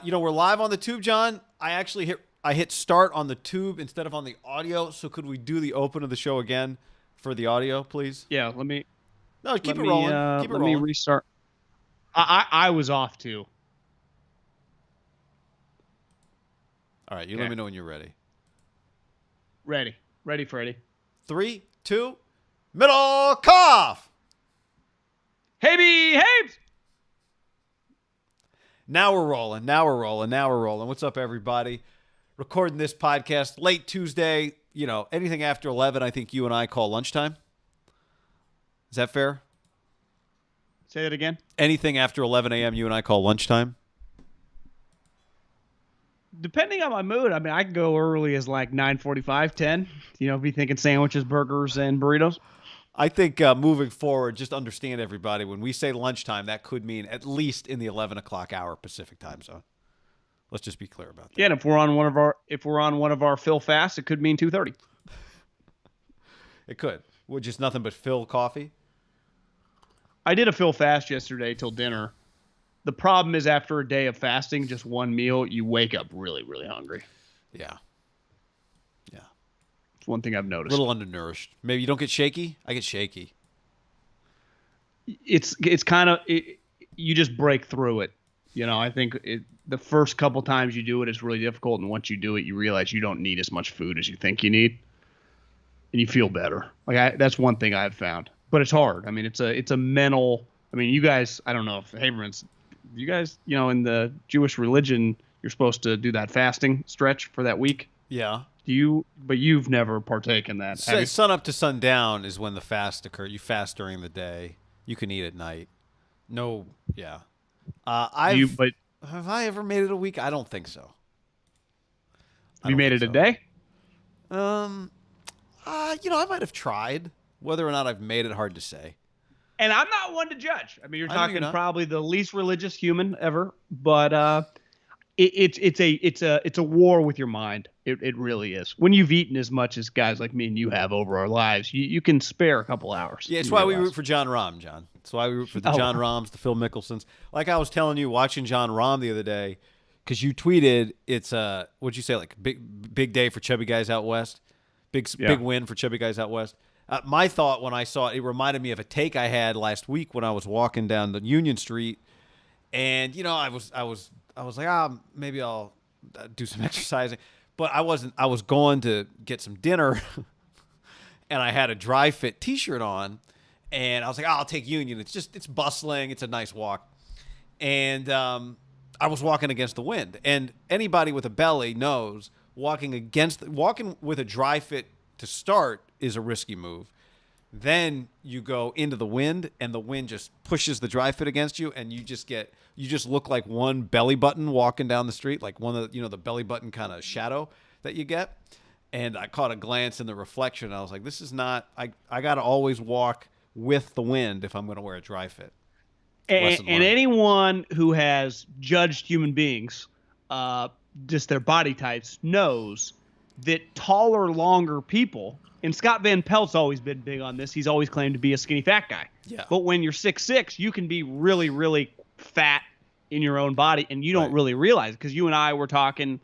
We're live on the tube, John. I hit start on the tube instead of on the audio. So could we do the open of the show again for the audio, please? Yeah, let me Keep it rolling. Let me restart. I was off too. All right, let me know when you're ready. Ready, Freddie. 3, 2, middle cough. Hey. Now we're rolling. What's up, everybody? Recording this podcast late Tuesday. Anything after 11, I think you and I call lunchtime. Is that fair? Say that again. Anything after 11 a.m., you and I call lunchtime. Depending on my mood, I mean, I can go early as like 9:45, 10. Be thinking sandwiches, burgers, and burritos. I think moving forward, just understand, everybody, when we say lunchtime, that could mean at least in the 11 o'clock hour Pacific time zone. Let's just be clear about that. Yeah, and if we're on one of our Phil fasts, it could mean 2:30. It could. With just nothing but Phil coffee. I did a Phil fast yesterday till dinner. The problem is after a day of fasting, just one meal, you wake up really, really hungry. Yeah. It's one thing I've noticed. A little undernourished. Maybe you don't get shaky? I get shaky. It's kind of you just break through it. I think the first couple times you do it, it's really difficult, and once you do it, you realize you don't need as much food as you think you need, and you feel better. That's one thing I've found, but it's hard. I mean, it's a mental. I mean, you guys, I don't know if Haberman's. You guys, in the Jewish religion, you're supposed to do that fasting stretch for that week. Yeah. But you've never partaken in that. Sun up to sundown is when the fast occurs. You fast during the day. You can eat at night. No, yeah. Have I ever made it a week? I don't think so. You made it a day? I might have tried. Whether or not I've made it, hard to say. And I'm not one to judge. I mean, you're talking probably the least religious human ever, but it's a war with your mind. It really is. When you've eaten as much as guys like me and you have over our lives, you can spare a couple hours. Yeah, it's why we root for John Rahm, John. It's why we root for the John Rahms, the Phil Mickelsons. Like I was telling you, watching John Rahm the other day, because you tweeted it's what'd you say, like big day for chubby guys out west, big win for chubby guys out west. My thought when I saw it, it reminded me of a take I had last week when I was walking down the Union Street, and I was like, maybe I'll do some exercising, but I wasn't. I was going to get some dinner, and I had a Dry Fit T-shirt on, and I was like, I'll take Union. It's bustling. It's a nice walk, and I was walking against the wind, and anybody with a belly knows walking with a Dry Fit to start is a risky move. Then you go into the wind, and the wind just pushes the Dry Fit against you, and you just look like one belly button walking down the street, like one of the belly button kind of shadow that you get. And I caught a glance in the reflection, and I was like, this is not. I got to always walk with the wind if I'm going to wear a Dry Fit. And anyone who has judged human beings, just their body types, knows that taller, longer people, and Scott Van Pelt's always been big on this. He's always claimed to be a skinny fat guy. Yeah. But when you're 6'6", you can be really, really fat in your own body, and you don't really realize it. Because you and I were talking,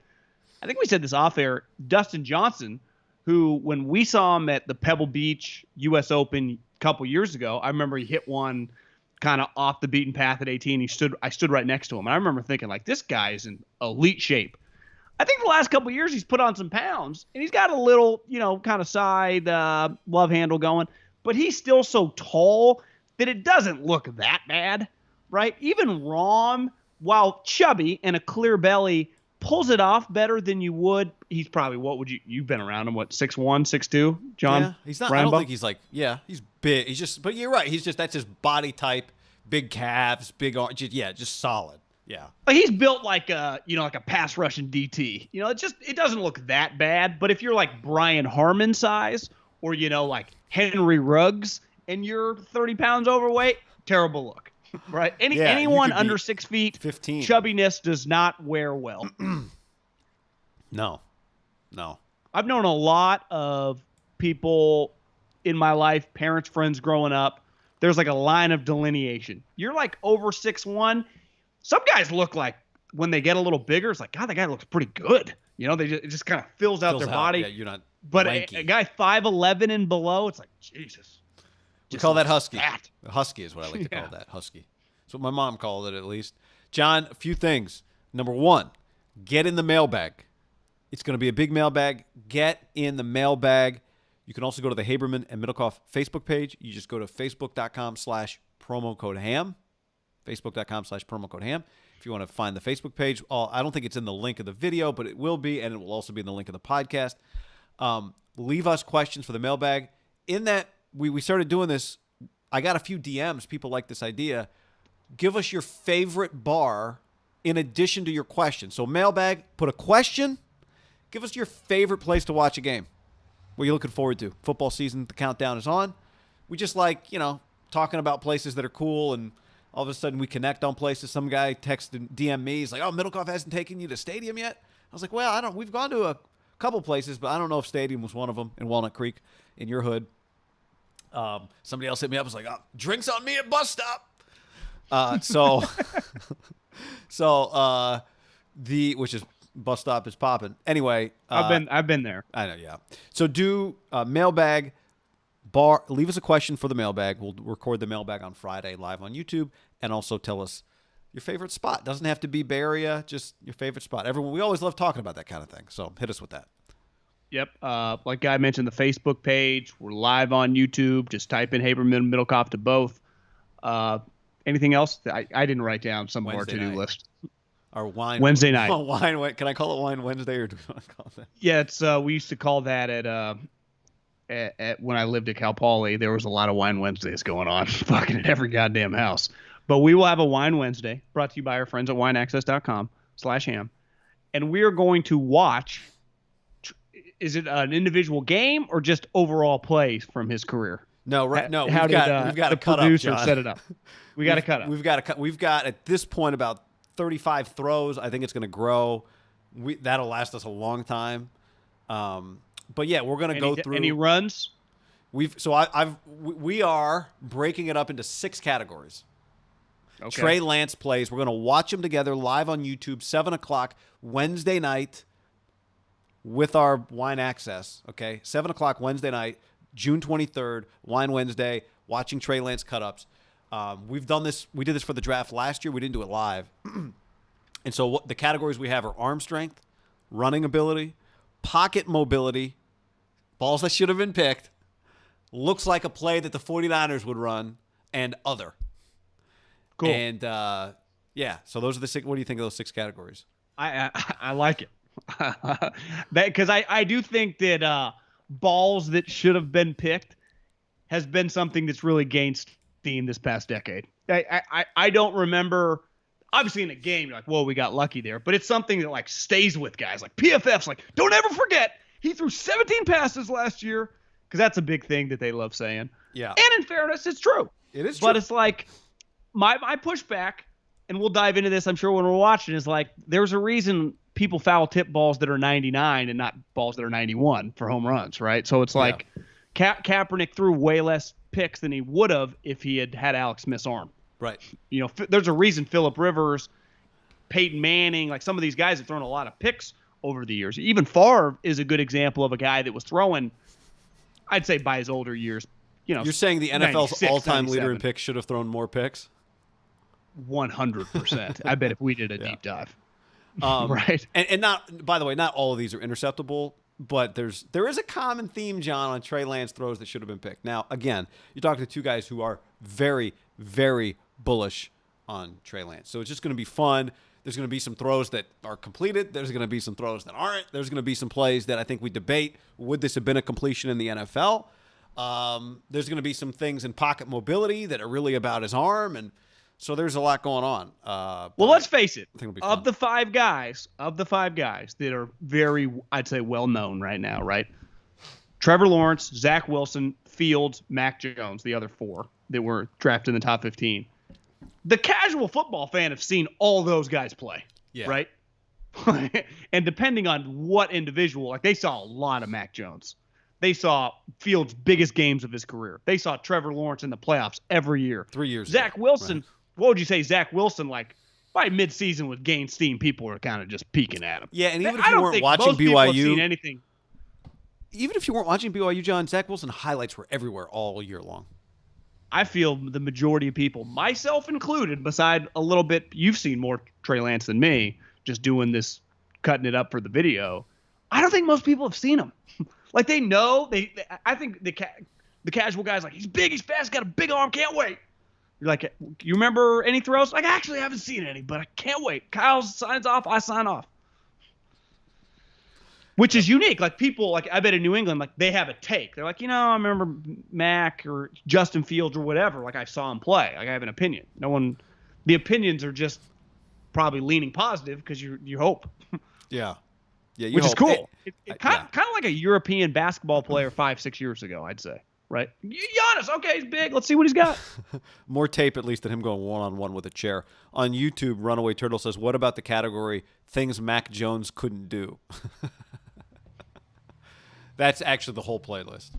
I think we said this off air, Dustin Johnson, who when we saw him at the Pebble Beach U.S. Open a couple years ago, I remember he hit one kind of off the beaten path at 18. I stood right next to him, and I remember thinking, like, this guy is in elite shape. I think the last couple of years he's put on some pounds, and he's got a little, kind of side love handle going, but he's still so tall that it doesn't look that bad, right? Even Rahm, while chubby and a clear belly, pulls it off better than you would. He's probably, you've been around him, 6'1", 6'2", John? Yeah, he's not, Rambo? I don't think he's like, he's big. He's just, but you're right. That's his body type, big calves, big arms, just solid. Yeah. He's built like a pass rushing DT. It doesn't look that bad, but if you're like Brian Harmon size or, like Henry Ruggs and you're 30 pounds overweight, terrible look, right? Anyone under 6 feet, 15. Chubbiness does not wear well. No. I've known a lot of people in my life, parents, friends growing up. There's like a line of delineation. You're like over 6'1". Some guys look like when they get a little bigger, it's like, God, that guy looks pretty good. It just kind of fills out their body. Yeah, you're not But lanky. a guy 5'11" and below, it's like, Jesus. We call that husky. Fat. Husky is what I like to call that. Husky. That's what my mom called it, at least. John, a few things. Number one, get in the mailbag. It's going to be a big mailbag. Get in the mailbag. You can also go to the Haberman and Middlecoff Facebook page. You just go to facebook.com/promo code ham. Facebook.com/promo code ham. If you want to find the Facebook page, I don't think it's in the link of the video, but it will be, and it will also be in the link of the podcast. Leave us questions for the mailbag. In that, we started doing this. I got a few DMs. People like this idea. Give us your favorite bar in addition to your question. So mailbag, put a question. Give us your favorite place to watch a game. What are you looking forward to? Football season, the countdown is on. We just like, talking about places that are cool, and all of a sudden we connect on places. Some guy texted, DM me. He's like, oh, Middlecoff hasn't taken you to Stadium yet? I was like, well, we've gone to a couple places, but I don't know if Stadium was one of them in Walnut Creek in your hood. Somebody else hit me up. Was like, oh, drinks on me at bus stop. Which is bus stop is popping. Anyway, I've been there. I know, yeah. So do mailbag bar. Leave us a question for the mailbag. We'll record the mailbag on Friday live on YouTube, and also tell us your favorite spot. Doesn't have to be Bay Area, just your favorite spot. We always love talking about that kind of thing. So hit us with that. Yep. Like Guy mentioned, the Facebook page. We're live on YouTube. Just type in Haberman Middlecoff to both. Anything else? I didn't write down some of our to-do list. Our wine Wednesday night. Wine. Can I call it Wine Wednesday, or do you want to call it that? Yeah, it's we used to call that at when I lived at Cal Poly. There was a lot of Wine Wednesdays going on, fucking at every goddamn house. But we will have a Wine Wednesday brought to you by our friends at wineaccess.com/ham, and we are going to watch. Is it an individual game or just overall plays from his career? No, right? No, we've got the to cut producer up, John. set it up. We got to cut up. We've got to cut. We've got at this point about 35 throws. I think it's going to grow. That'll last us a long time. But yeah, we're going to go through. Any runs? We are breaking it up into 6 categories. Okay. Trey Lance plays. We're going to watch them together live on YouTube, 7:00 Wednesday night with our Wine Access. Okay, 7:00 Wednesday night, June 23rd, Wine Wednesday. Watching Trey Lance cut-ups. We've done this. We did this for the draft last year. We didn't do it live. And so the categories we have are arm strength, running ability, pocket mobility, balls that should have been picked, looks like a play that the 49ers would run, and other. Cool. And, yeah, so those are the 6. What do you think of those 6 categories? I like it. Because I do think that balls that should have been picked has been something that's really gained steam this past decade. I don't remember, obviously in a game you're like, whoa, we got lucky there, but it's something that like stays with guys. Like PFF's like, don't ever forget he threw 17 passes last year, because that's a big thing that they love saying. Yeah. And in fairness, it's true. It is true. But it's like my pushback, and we'll dive into this I'm sure when we're watching, is like there's a reason people foul tip balls that are 99 and not balls that are 91 for home runs, right? So it's like Kaepernick threw way less picks than he would have if he had Alex Smith's arm. Right. There's a reason Phillip Rivers, Peyton Manning, like some of these guys have thrown a lot of picks over the years. Even Favre is a good example of a guy that was throwing, I'd say by his older years, You're saying the NFL's all-time leader in picks should have thrown more picks? 100%. I bet if we did a deep dive. Right. And not, by the way, not all of these are interceptable, but there is a common theme, John, on Trey Lance throws that should have been picked. Now, again, you're talking to 2 guys who are very, very bullish on Trey Lance. So it's just going to be fun. There's going to be some throws that are completed. There's going to be some throws that aren't. There's going to be some plays that I think we debate. Would this have been a completion in the NFL? There's going to be some things in pocket mobility that are really about his arm, and so there's a lot going on. Well, let's face it. I think it'll be of fun. the five guys that are very, I'd say, well known right now, right? Trevor Lawrence, Zach Wilson, Fields, Mac Jones, the other 4 that were drafted in the top 15. The casual football fan have seen all those guys play, right? And depending on what individual, like they saw a lot of Mac Jones. They saw Fields' biggest games of his career. They saw Trevor Lawrence in the playoffs every year. 3 years. Zach Wilson, What would you say Zach Wilson, like by mid-season with gained steam, people were kind of just peeking at him. Yeah, and even if I you don't weren't think watching most people have BYU, seen anything. even if you weren't watching BYU, John, Zach Wilson highlights were everywhere all year long. I feel the majority of people, myself included, beside a little bit, you've seen more Trey Lance than me, just doing this, cutting it up for the video. I don't think most people have seen him. Like they know, I think the casual guy's like, he's big, he's fast, got a big arm, can't wait. You're like, you remember any throws? Like, actually, I haven't seen any, but I can't wait. Kyle signs off, I sign off. Which is unique. Like people, like I bet in New England, like they have a take. They're like, I remember Mac or Justin Fields or whatever. Like I saw him play. Like I have an opinion. The opinions are just probably leaning positive because you hope. Yeah, you which hope. is cool. It kind yeah. of like a European basketball player 5-6 years ago, I'd say. Right? Giannis, okay, he's big. Let's see what he's got. More tape, at least, than him going one-on-one with a chair. On YouTube, Runaway Turtle says, what about the category things Mac Jones couldn't do? That's actually the whole playlist.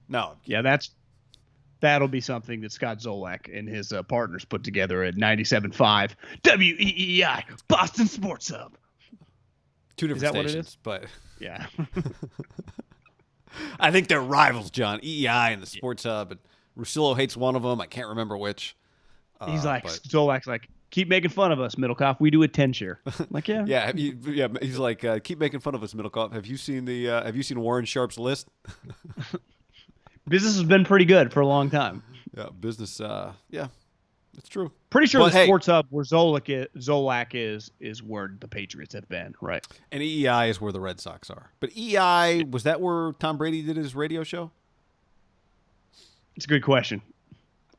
No. Yeah, that'll be something that Scott Zolak and his partners put together at 97.5 WEEI, Boston Sports Hub. Two different stations, what it is? But yeah. I think they're rivals, John. EEI and the Sports Hub. And Russillo hates one of them. I can't remember which. He's like, Zolak's like, keep making fun of us, Middlecoff. We do a 10 share. Like, yeah. yeah. He's like, keep making fun of us, Middlecoff. Have you seen Warren Sharp's list? Business has been pretty good for a long time. Yeah, business. Yeah, it's true. Pretty sure the Sports Hub where Zolak is where the Patriots have been, right? And EEI is where the Red Sox are. But EEI, was that where Tom Brady did his radio show? It's a good question.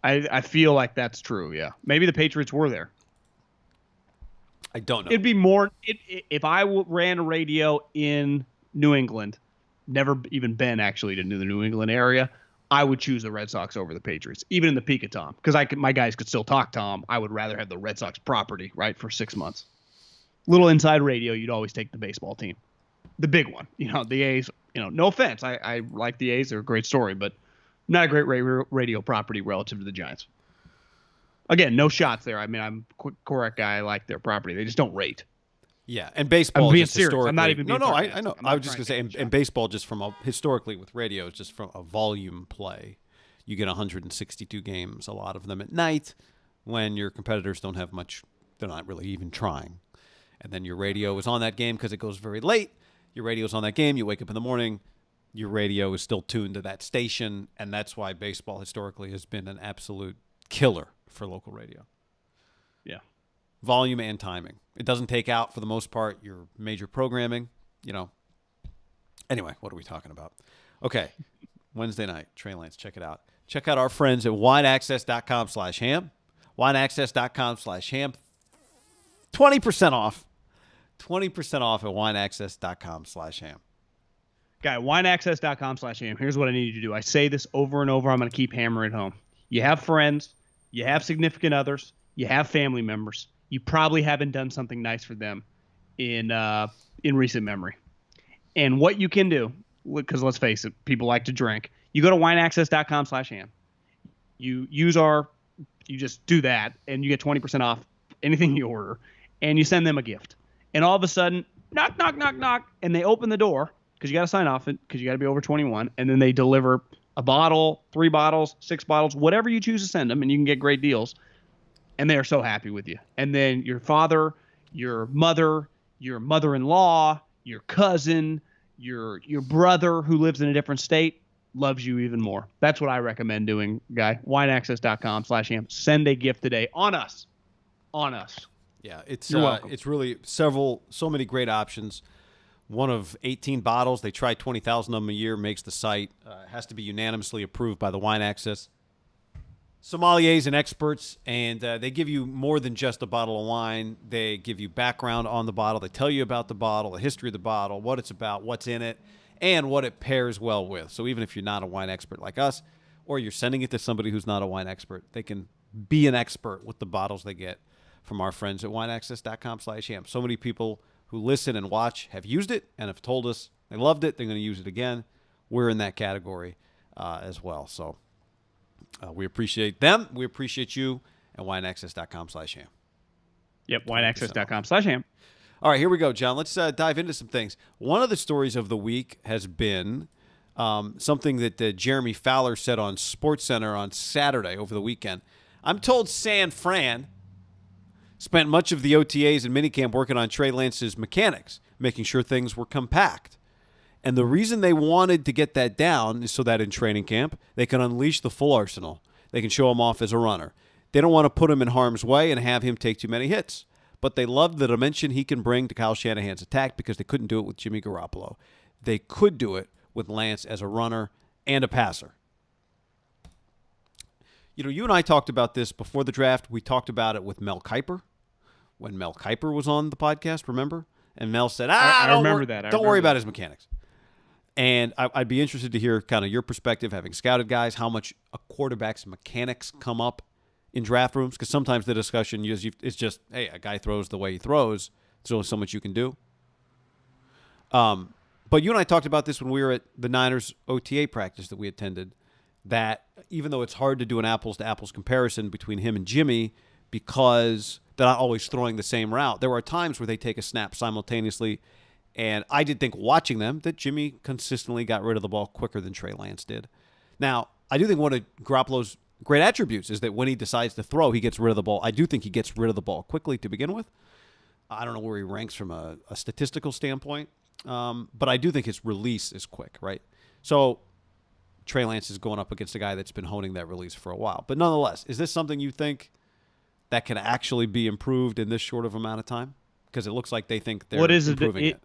I feel like that's true, yeah. Maybe the Patriots were there. I don't know. It'd be more if I ran a radio in New England, never even been actually to the New England area, I would choose the Red Sox over the Patriots, even in the peak of Tom, because my guys could still talk Tom. I would rather have the Red Sox property, right, for 6 months. Little inside radio, you'd always take the baseball team, the big one. The A's. No offense, I like the A's; they're a great story, but not a great radio property relative to the Giants. Again, no shots there. I mean, I'm correct guy. I like their property. They just don't rate. Yeah, and baseball. I'm being just serious. historically. I'm not even. Being I know. I was just gonna say, and baseball, just from historically with radio, is just from a volume play. You get 162 games, a lot of them at night, when your competitors don't have much. They're not really even trying, and then your radio is on that game because it goes very late. Your radio's on that game. You wake up in the morning. Your radio is still tuned to that station, and that's why baseball historically has been an absolute killer for local radio. Yeah. Volume and timing. It doesn't take out, for the most part, your major programming, Anyway, what are we talking about? Okay. Wednesday night, Trey Lance, check it out. Check out our friends at wineaccess.com/ham. Wineaccess.com/ham. 20% off. 20% off at wineaccess.com/ham. Guy, wineaccess.com/ham. Here's what I need you to do. I say this over and over. I'm going to keep hammering it home. You have friends. You have significant others. You have family members. You probably haven't done something nice for them in recent memory. And what you can do, because let's face it, people like to drink. You go to wineaccess.com/ham. You just do that, and you get 20% off anything you order, and you send them a gift. And all of a sudden, knock, knock, knock, knock, and they open the door, because you got to sign off it, because you got to be over 21, and then they deliver a bottle, 3 bottles, 6 bottles, whatever you choose to send them, and you can get great deals. And they are so happy with you. And then your father, your mother, your mother-in-law, your cousin, your brother who lives in a different state loves you even more. That's what I recommend doing, guy. Wineaccess.com/ham. Send a gift today on us. On us. Yeah, it's really so many great options. One of 18 bottles. They try 20,000 of them a year, makes the site. Has to be unanimously approved by the Wine Access sommeliers and experts, and they give you more than just a bottle of wine. They give you background on the bottle. They tell you about the bottle, the history of the bottle, what it's about, what's in it, and what it pairs well with. So even if you're not a wine expert like us, or you're sending it to somebody who's not a wine expert, they can be an expert with the bottles they get from our friends at wineaccess.com/ham. So many people who listen and watch have used it and have told us they loved it. They're going to use it again. We're in that category as well. So we appreciate them. We appreciate you at wineaccess.com/ham. Yep, wideaccess.com/ham. All right, here we go, John. Let's dive into some things. One of the stories of the week has been something that Jeremy Fowler said on SportsCenter on Saturday over the weekend. I'm told San Fran spent much of the OTAs and minicamp working on Trey Lance's mechanics, making sure things were compact. And the reason they wanted to get that down is so that in training camp, they can unleash the full arsenal. They can show him off as a runner. They don't want to put him in harm's way and have him take too many hits. But they love the dimension he can bring to Kyle Shanahan's attack because they couldn't do it with Jimmy Garoppolo. They could do it with Lance as a runner and a passer. You know, you and I talked about this before the draft. We talked about it with Mel Kiper when Mel Kiper was on the podcast, remember? And Mel said, I remember that. Don't worry about his mechanics. And I'd be interested to hear kind of your perspective, having scouted guys, how much a quarterback's mechanics come up in draft rooms, because sometimes the discussion is just, hey, a guy throws the way he throws. There's only so much you can do. But you and I talked about this when we were at the Niners OTA practice that we attended, that even though it's hard to do an apples-to-apples comparison between him and Jimmy because they're not always throwing the same route, there are times where they take a snap simultaneously, and I did think watching them that Jimmy consistently got rid of the ball quicker than Trey Lance did. Now, I do think one of Garoppolo's great attributes is that when he decides to throw, he gets rid of the ball. I do think he gets rid of the ball quickly to begin with. I don't know where he ranks from a statistical standpoint, but I do think his release is quick, right? So Trey Lance is going up against a guy that's been honing that release for a while. But nonetheless, is this something you think that can actually be improved in this short of amount of time? Because it looks like they think they're improving it.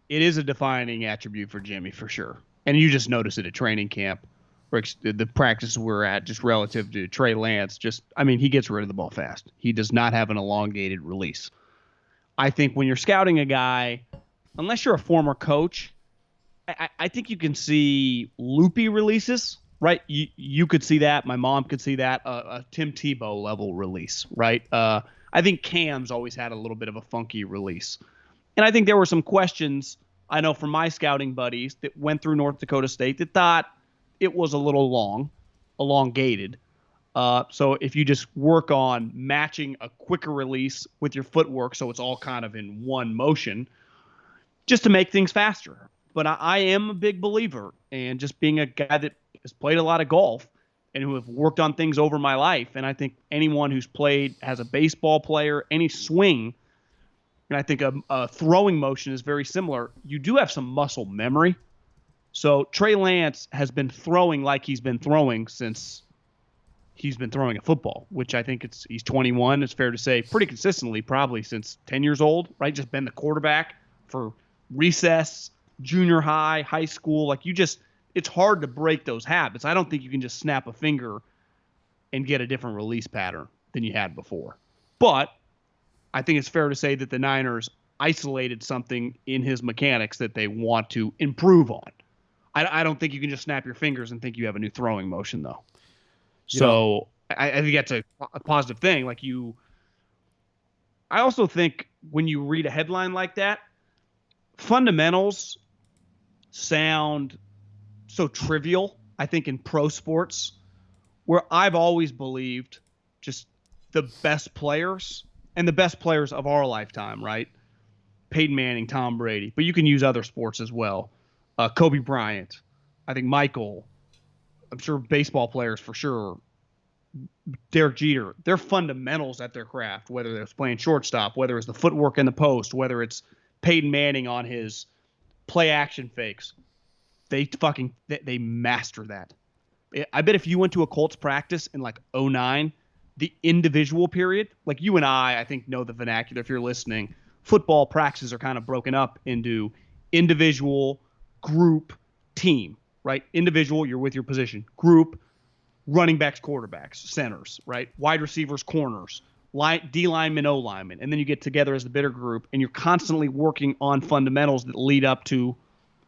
It is a defining attribute for Jimmy, for sure. And you just notice it at training camp, or the practice we're at, just relative to Trey Lance. He gets rid of the ball fast. He does not have an elongated release. I think when you're scouting a guy, unless you're a former coach, I think you can see loopy releases, right? You could see that. My mom could see that. A Tim Tebow level release, right? I think Cam's always had a little bit of a funky release. And I think there were some questions, I know from my scouting buddies that went through North Dakota State that thought it was a little elongated. So if you just work on matching a quicker release with your footwork so it's all kind of in one motion, just to make things faster. But I am a big believer, and just being a guy that has played a lot of golf and who have worked on things over my life, and I think anyone who's played as a baseball player, any swing, and I think a throwing motion is very similar. You do have some muscle memory. So Trey Lance has been throwing like he's been throwing since he's been throwing a football, which I think he's 21. It's fair to say pretty consistently, probably since 10 years old, right? Just been the quarterback for recess, junior high, high school. It's hard to break those habits. I don't think you can just snap a finger and get a different release pattern than you had before. But I think it's fair to say that the Niners isolated something in his mechanics that they want to improve on. I don't think you can just snap your fingers and think you have a new throwing motion, though. So I think that's a positive thing. I also think when you read a headline like that, fundamentals sound so trivial, I think, in pro sports, where I've always believed just the best players and the best players of our lifetime, right? Peyton Manning, Tom Brady, but you can use other sports as well. Kobe Bryant, I think Michael, I'm sure baseball players for sure, Derek Jeter, they're fundamentals at their craft, whether it's playing shortstop, whether it's the footwork in the post, whether it's Peyton Manning on his play action fakes. They master that. I bet if you went to a Colts practice in 2009, the individual period, like you and I think know the vernacular if you're listening. Football practices are kind of broken up into individual, group, team, right? Individual, you're with your position. Group, running backs, quarterbacks, centers, right? Wide receivers, corners, D linemen, O linemen. And then you get together as the bigger group, and you're constantly working on fundamentals that lead up to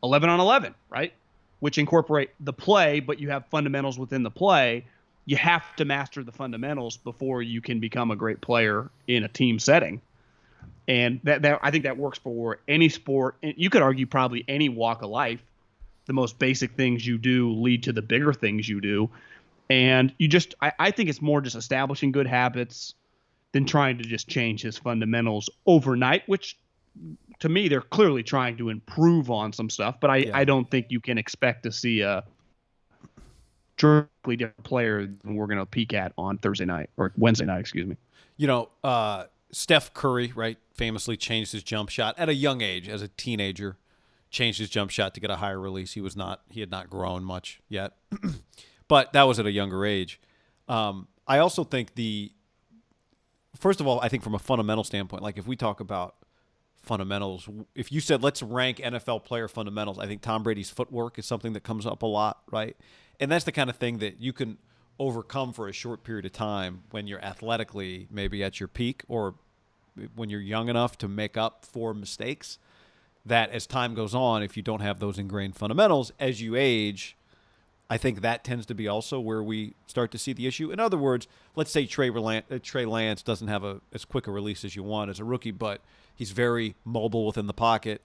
11 on 11, right? Which incorporate the play, but you have fundamentals within the play. You have to master the fundamentals before you can become a great player in a team setting. And that I think that works for any sport. You could argue probably any walk of life. The most basic things you do lead to the bigger things you do. And I think it's more just establishing good habits than trying to just change his fundamentals overnight, which to me, they're clearly trying to improve on some stuff, but I don't think you can expect to see a drastically different player than we're going to peak at on Thursday night or Wednesday night, excuse me. You know, Steph Curry, right, famously changed his jump shot at a young age as a teenager, changed his jump shot to get a higher release. He had not grown much yet, but that was at a younger age. I also think first of all, I think from a fundamental standpoint, like if we talk about fundamentals, if you said let's rank NFL player fundamentals, I think Tom Brady's footwork is something that comes up a lot, right? And that's the kind of thing that you can overcome for a short period of time when you're athletically maybe at your peak or when you're young enough to make up for mistakes. That as time goes on, if you don't have those ingrained fundamentals, as you age, I think that tends to be also where we start to see the issue. In other words, let's say Trey Lance doesn't have as quick a release as you want as a rookie, but he's very mobile within the pocket,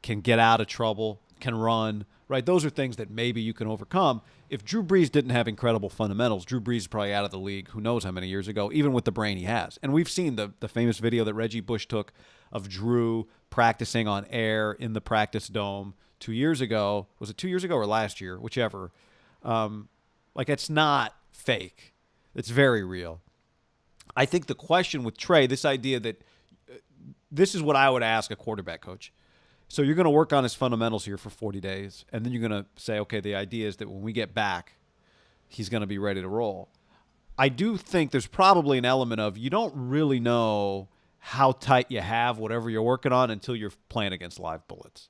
can get out of trouble, can run, right? Those are things that maybe you can overcome. If Drew Brees didn't have incredible fundamentals, Drew Brees is probably out of the league who knows how many years ago, even with the brain he has. And we've seen the famous video that Reggie Bush took of Drew practicing on air in the practice dome 2 years ago. Was it 2 years ago or last year? Whichever. Like, it's not fake. It's very real. I think the question with Trey, this idea that this is what I would ask a quarterback coach. So you're going to work on his fundamentals here for 40 days, and then you're going to say, okay, the idea is that when we get back, he's going to be ready to roll. I do think there's probably an element of you don't really know how tight you have whatever you're working on until you're playing against live bullets.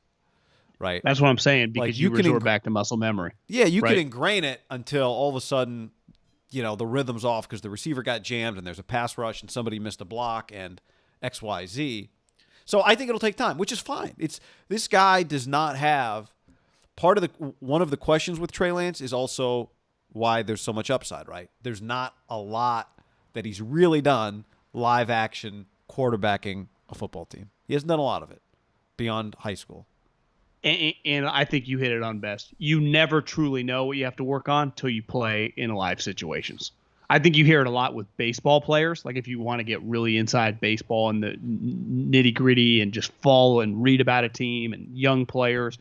Right. That's what I'm saying, because like you resort back to muscle memory. Yeah, you can ingrain it until all of a sudden, the rhythm's off because the receiver got jammed and there's a pass rush and somebody missed a block and XYZ. So I think it'll take time, which is fine. This guy does not have one of the questions with Trey Lance is also why there's so much upside, right? There's not a lot that he's really done live action quarterbacking a football team. He hasn't done a lot of it beyond high school. And I think you hit it on best. You never truly know what you have to work on until you play in live situations. I think you hear it a lot with baseball players. Like if you want to get really inside baseball and the nitty gritty and just follow and read about a team and young players,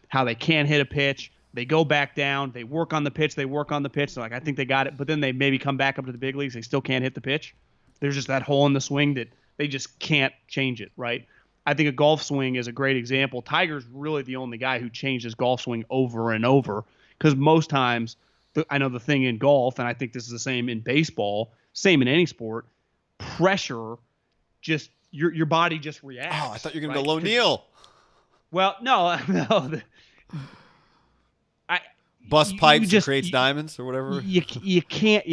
how they can't hit a pitch, they go back down, they work on the pitch. They're like, I think they got it. But then they maybe come back up to the big leagues. They still can't hit the pitch. There's just that hole in the swing that they just can't change it, right? I think a golf swing is a great example. Tiger's really the only guy who changed his golf swing over and over, because most times, I know the thing in golf, and I think this is the same in baseball, same in any sport, pressure, just your body just reacts. Oh, I thought you were going to go low Neil. Well, no. Bust pipes and creates diamonds or whatever. You can't,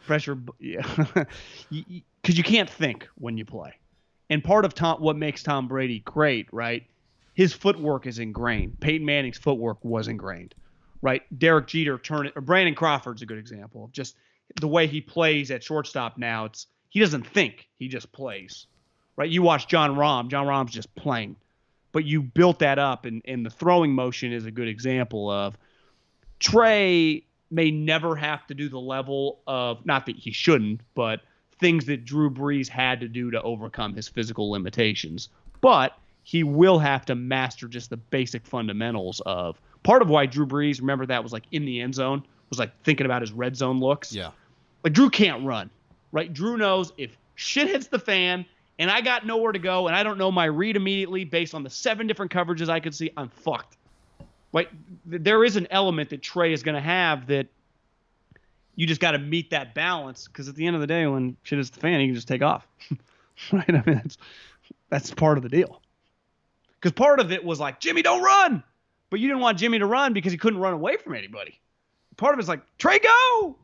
pressure, because you can't think when you play. And part of what makes Tom Brady great, right? His footwork is ingrained. Peyton Manning's footwork was ingrained, right? Derek Jeter or Brandon Crawford's a good example of just the way he plays at shortstop now. He doesn't think, he just plays, right? You watch John Rahm. John Rahm's just playing, but you built that up, and the throwing motion is a good example of Trey may never have to do the level of, not that he shouldn't, but things that Drew Brees had to do to overcome his physical limitations. But he will have to master just the basic fundamentals of part of why Drew Brees, remember that was like in the end zone, was like thinking about his red zone looks. Yeah. Like Drew can't run, right? Drew knows if shit hits the fan and I got nowhere to go and I don't know my read immediately based on the 7 different coverages I could see, I'm fucked. Right? There is an element that Trey is going to have that you just got to meet that balance, because at the end of the day, when shit hits the fan, you can just take off. Right? I mean, that's part of the deal. Because part of it was like, Jimmy, don't run. But you didn't want Jimmy to run because he couldn't run away from anybody. Part of it's like, Trey, go.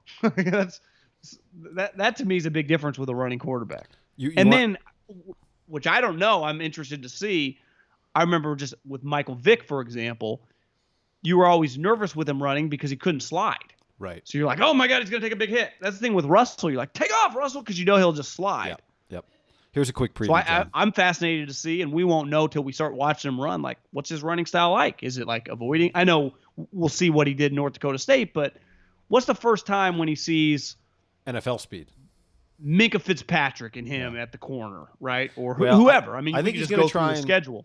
That to me is a big difference with a running quarterback. Then, which I don't know, I'm interested to see. I remember just with Michael Vick, for example, you were always nervous with him running because he couldn't slide. Right. So you're like, oh my God, he's going to take a big hit. That's the thing with Russell. You're like, take off, Russell, because you know he'll just slide. Yep. Here's a quick preview. So I'm fascinated to see, and we won't know till we start watching him run. Like, what's his running style like? Is it like avoiding? I know we'll see what he did in North Dakota State, but what's the first time when he sees NFL speed? Minkah Fitzpatrick and him at the corner, right? Or Well, whoever. I mean, I think we he's can going just to go try through the schedule.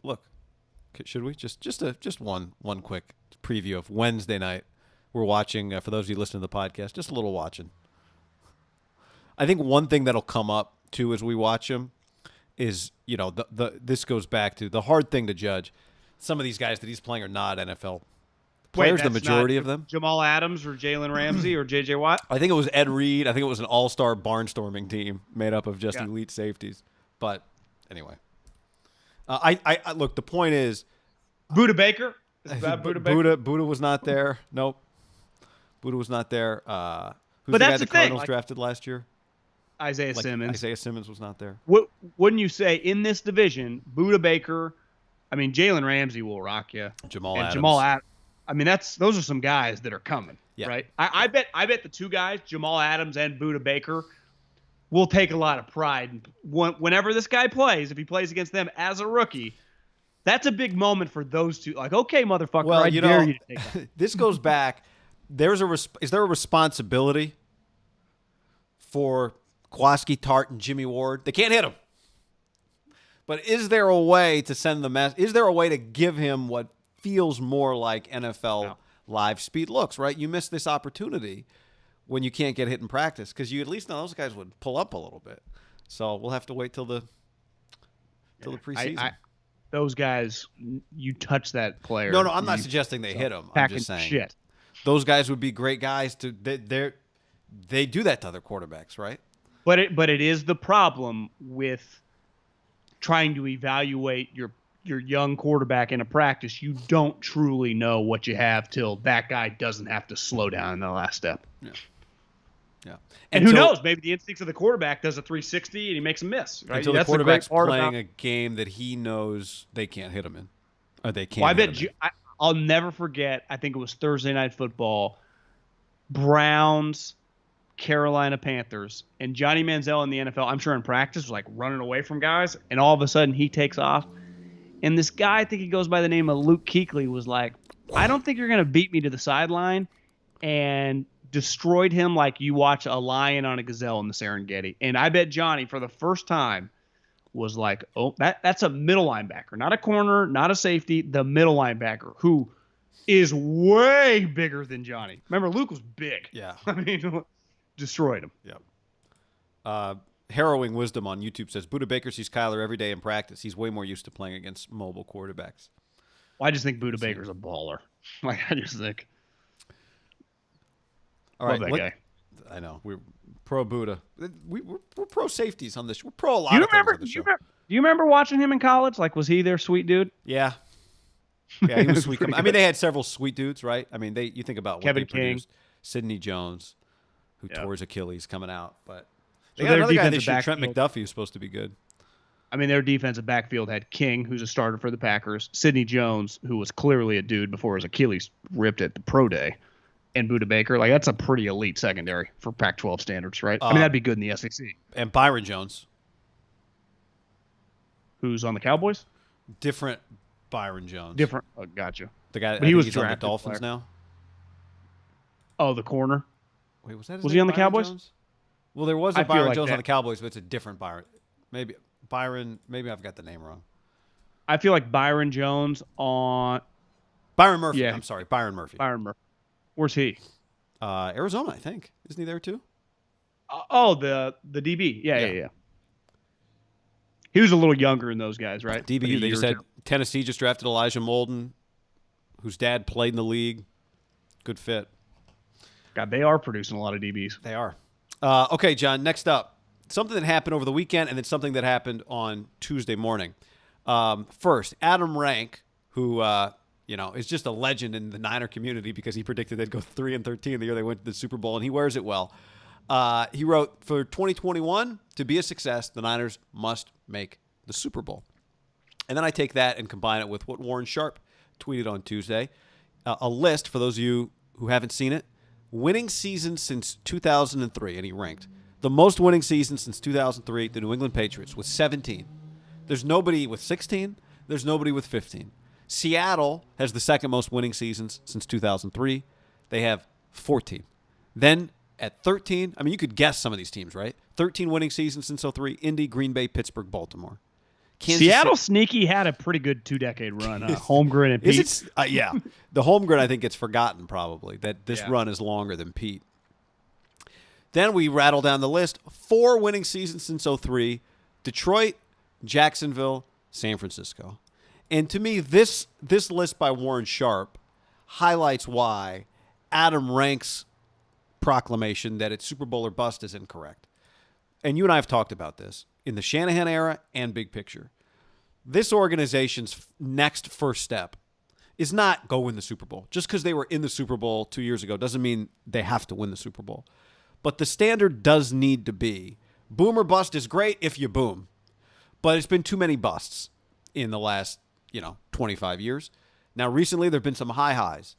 Look. Should we just one quick preview of Wednesday night? We're watching for those of you listening to the podcast. Just a little watching. I think one thing that'll come up too as we watch him is this goes back to the hard thing to judge. Some of these guys that he's playing are not NFL players. The majority of them. Jamal Adams or Jalen Ramsey or J.J. Watt. I think it was Ed Reed. I think it was an all-star barnstorming team made up of just elite safeties. But anyway. I look. The point is, Budda Baker. Budda Baker. Budda was not there. Nope. Budda was not there. Who's but the guy that's the the Cardinals thing. drafted last year? Isaiah Simmons. Isaiah Simmons was not there. Wouldn't you say in this division, Budda Baker? I mean, Jalen Ramsey will rock you. Jamal Adams. I mean, those are some guys that are coming, right? I bet the two guys, Jamal Adams and Budda Baker, will take a lot of pride. Whenever this guy plays, if he plays against them as a rookie, that's a big moment for those two. Like, okay, motherfucker, well, I dare you to take that. This goes back. Is there a responsibility for Kwaski, Tart, and Jimmy Ward? They can't hit him. But is there a way to send the message? Is there a way to give him what feels more like NFL live speed looks, right? You miss this opportunity when you can't get hit in practice because you at least know those guys would pull up a little bit. So we'll have to wait till the preseason. Those guys, you touch that player. No, I'm not suggesting they hit him. I'm just saying shit. Those guys would be great guys to. They do that to other quarterbacks, right? But it is the problem with trying to evaluate your young quarterback in a practice. You don't truly know what you have till that guy doesn't have to slow down in the last step. Yeah. And who knows? Maybe the instincts of the quarterback does a 360 and he makes a miss. Right? Until the quarterback's playing a game that he knows they can't hit him in. Or they can't hit him in. I'll never forget, I think it was Thursday Night Football, Browns, Carolina Panthers, and Johnny Manziel in the NFL, I'm sure in practice, was like running away from guys, and all of a sudden he takes off. And this guy, I think he goes by the name of Luke Kuechly, was like, I don't think you're going to beat me to the sideline, and destroyed him like you watch a lion on a gazelle in the Serengeti. And I bet Johnny, for the first time, was like, oh, that's a middle linebacker, not a corner, not a safety, the middle linebacker who is way bigger than Johnny. Remember, Luke was big. Yeah. I mean, destroyed him. Yeah. Harrowing Wisdom on YouTube says, Budda Baker sees Kyler every day in practice. He's way more used to playing against mobile quarterbacks. Well, I just think Budda Baker's a baller. Like, I just think. All right, love that guy. I know. We're pro Budda. We're pro safeties on this. We're pro a lot of things on the show. Do you remember watching him in college? Like, was he their sweet dude? Yeah. Yeah, he was sweet. I mean, they had several sweet dudes, right? I mean, you think about what Kevin they produced. Sidney Jones, who tore his Achilles coming out. But they got another guy this year, Trent McDuffie, who's supposed to be good. I mean, their defensive backfield had King, who's a starter for the Packers, Sidney Jones, who was clearly a dude before his Achilles ripped at the pro day, and Budda Baker. Like, that's a pretty elite secondary for Pac-12 standards, right? I mean, that'd be good in the SEC. And Byron Jones. Who's on the Cowboys? Different Byron Jones. Different. Oh, gotcha. The guy. But he was he's on the drafted Dolphins now. Oh, the corner. Wait, was that his Was name, he on the Byron Cowboys? Jones? Well, there was a I feel Byron like Jones that. on the Cowboys, but it's a different Byron. Maybe Byron. Maybe I've got the name wrong. I feel like Byron Jones on Byron Murphy. Yeah. I'm sorry, Byron Murphy. Byron Murphy. Where's he? Arizona, I think. Isn't he there too? The DB. Yeah. He was a little younger than those guys, right? DBU. They just said Tennessee just drafted Elijah Molden, whose dad played in the league. Good fit. God, they are producing a lot of DBs. They are. Okay, John, next up. Something that happened over the weekend and then something that happened on Tuesday morning. First, Adam Rank, who is just a legend in the Niner community because he predicted they'd go 3-13 the year they went to the Super Bowl, and he wears it well. He wrote, for 2021, to be a success, the Niners must make the Super Bowl. And then I take that and combine it with what Warren Sharp tweeted on Tuesday. A list, for those of you who haven't seen it, winning season since 2003, and he ranked. The most winning season since 2003, the New England Patriots, with 17. There's nobody with 16. There's nobody with 15. Seattle has the second most winning seasons since 2003. They have 14. Then at 13. I mean, you could guess some of these teams, right? 13 winning seasons since '03. Indy, Green Bay, Pittsburgh, Baltimore. Seattle sneaky had a pretty good 2-decade run. Holmgren and Pete. Yeah. The Holmgren, I think, gets forgotten probably, that this run is longer than Pete. Then we rattle down the list. 4 winning seasons since '03. Detroit, Jacksonville, San Francisco. And to me, this list by Warren Sharp highlights why Adam Rank's proclamation that it's Super Bowl or bust is incorrect. And you and I have talked about this in the Shanahan era and big picture. This organization's next first step is not go win the Super Bowl. Just because they were in the Super Bowl 2 years ago doesn't mean they have to win the Super Bowl. But the standard does need to be boom or bust is great if you boom. But it's been too many busts in the last, 25 years. Now, recently there have been some high highs.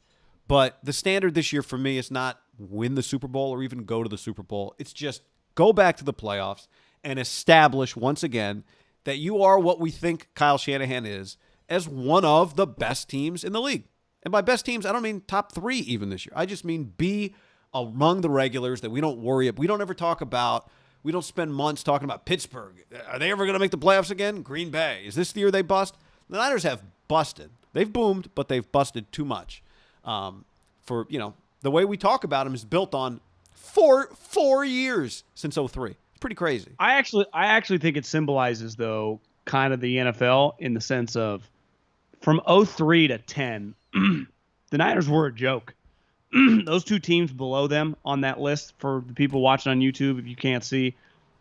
But the standard this year for me is not win the Super Bowl or even go to the Super Bowl. It's just go back to the playoffs and establish once again that you are what we think Kyle Shanahan is as one of the best teams in the league. And by best teams, I don't mean top 3 even this year. I just mean be among the regulars that we don't worry about. We don't ever talk about, we don't spend months talking about Pittsburgh. Are they ever going to make the playoffs again? Green Bay. Is this the year they bust? The Niners have busted. They've boomed, but they've busted too much. The way we talk about them is built on four years since '03. Pretty crazy. I actually think it symbolizes, though, kind of the NFL in the sense of from '03 to 10, the Niners were a joke. Those 2 teams below them on that list, for the people watching on YouTube, if you can't see,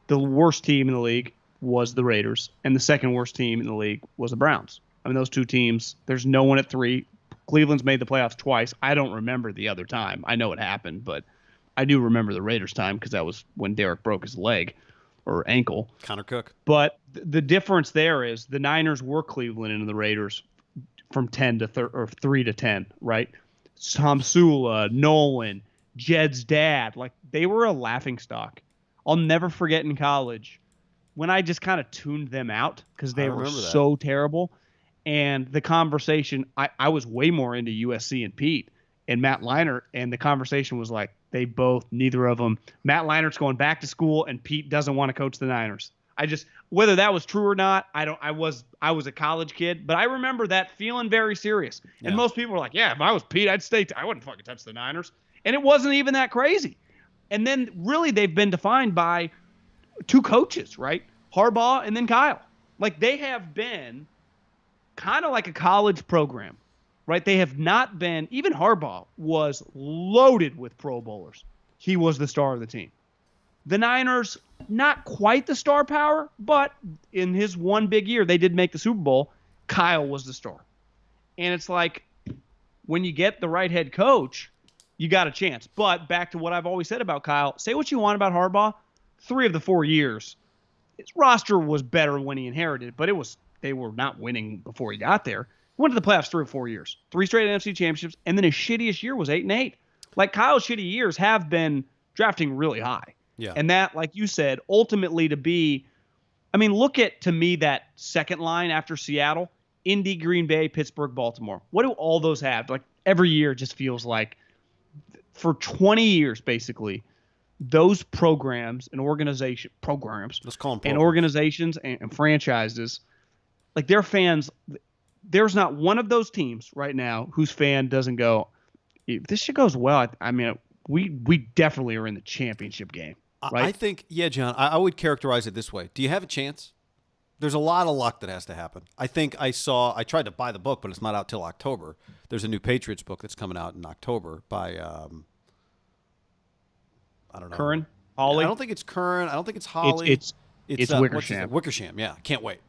the worst team in the league was the Raiders, and the second worst team in the league was the Browns. I mean, those 2 teams, there's no one at 3. Cleveland's made the playoffs twice. I don't remember the other time. I know it happened, but I do remember the Raiders time because that was when Derek broke his leg or ankle. Connor Cook. But the difference there is the Niners were Cleveland and the Raiders from 10 to 3 to 10, right? Tom Sula, Nolan, Jed's dad, like they were a laughingstock. I'll never forget in college when I just kind of tuned them out because they were so terrible. And the conversation, I was way more into USC and Pete and Matt Leinart, and the conversation was like, neither of them. Matt Leinert's going back to school, and Pete doesn't want to coach the Niners. Whether that was true or not, I was a college kid, but I remember that feeling very serious. And most people were like, yeah, if I was Pete, I wouldn't fucking touch the Niners. And it wasn't even that crazy. And then really they've been defined by 2 coaches, right? Harbaugh and then Kyle. Like they have been kind of like a college program, right? They have not been, even Harbaugh was loaded with Pro Bowlers. He was the star of the team. The Niners, not quite the star power, but in his one big year, they did make the Super Bowl. Kyle was the star. And it's like, when you get the right head coach, you got a chance. But back to what I've always said about Kyle, say what you want about Harbaugh, 3 of the 4 years, his roster was better when he inherited, but they were not winning before he got there. He went to the playoffs 3 or 4 years, 3 straight NFC championships, and then his shittiest year was 8-8. Like Kyle's shitty years have been drafting really high. Yeah. And that, like you said, ultimately to be, I mean, look at, to me, that second line after Seattle, Indy, Green Bay, Pittsburgh, Baltimore. What do all those have? Like every year just feels like for 20 years, basically, those programs and let's call them programs, and organizations and franchises, like their fans, there's not one of those teams right now whose fan doesn't go, if this shit goes well, I mean, we definitely are in the championship game. Right? I think, John, I would characterize it this way. Do you have a chance? There's a lot of luck that has to happen. I think I tried to buy the book, but it's not out till October. There's a new Patriots book that's coming out in October by, I don't know. Curran? Hawley? I don't think it's Curran. I don't think it's Hawley. It's Wickersham. Wickersham, yeah. Can't wait.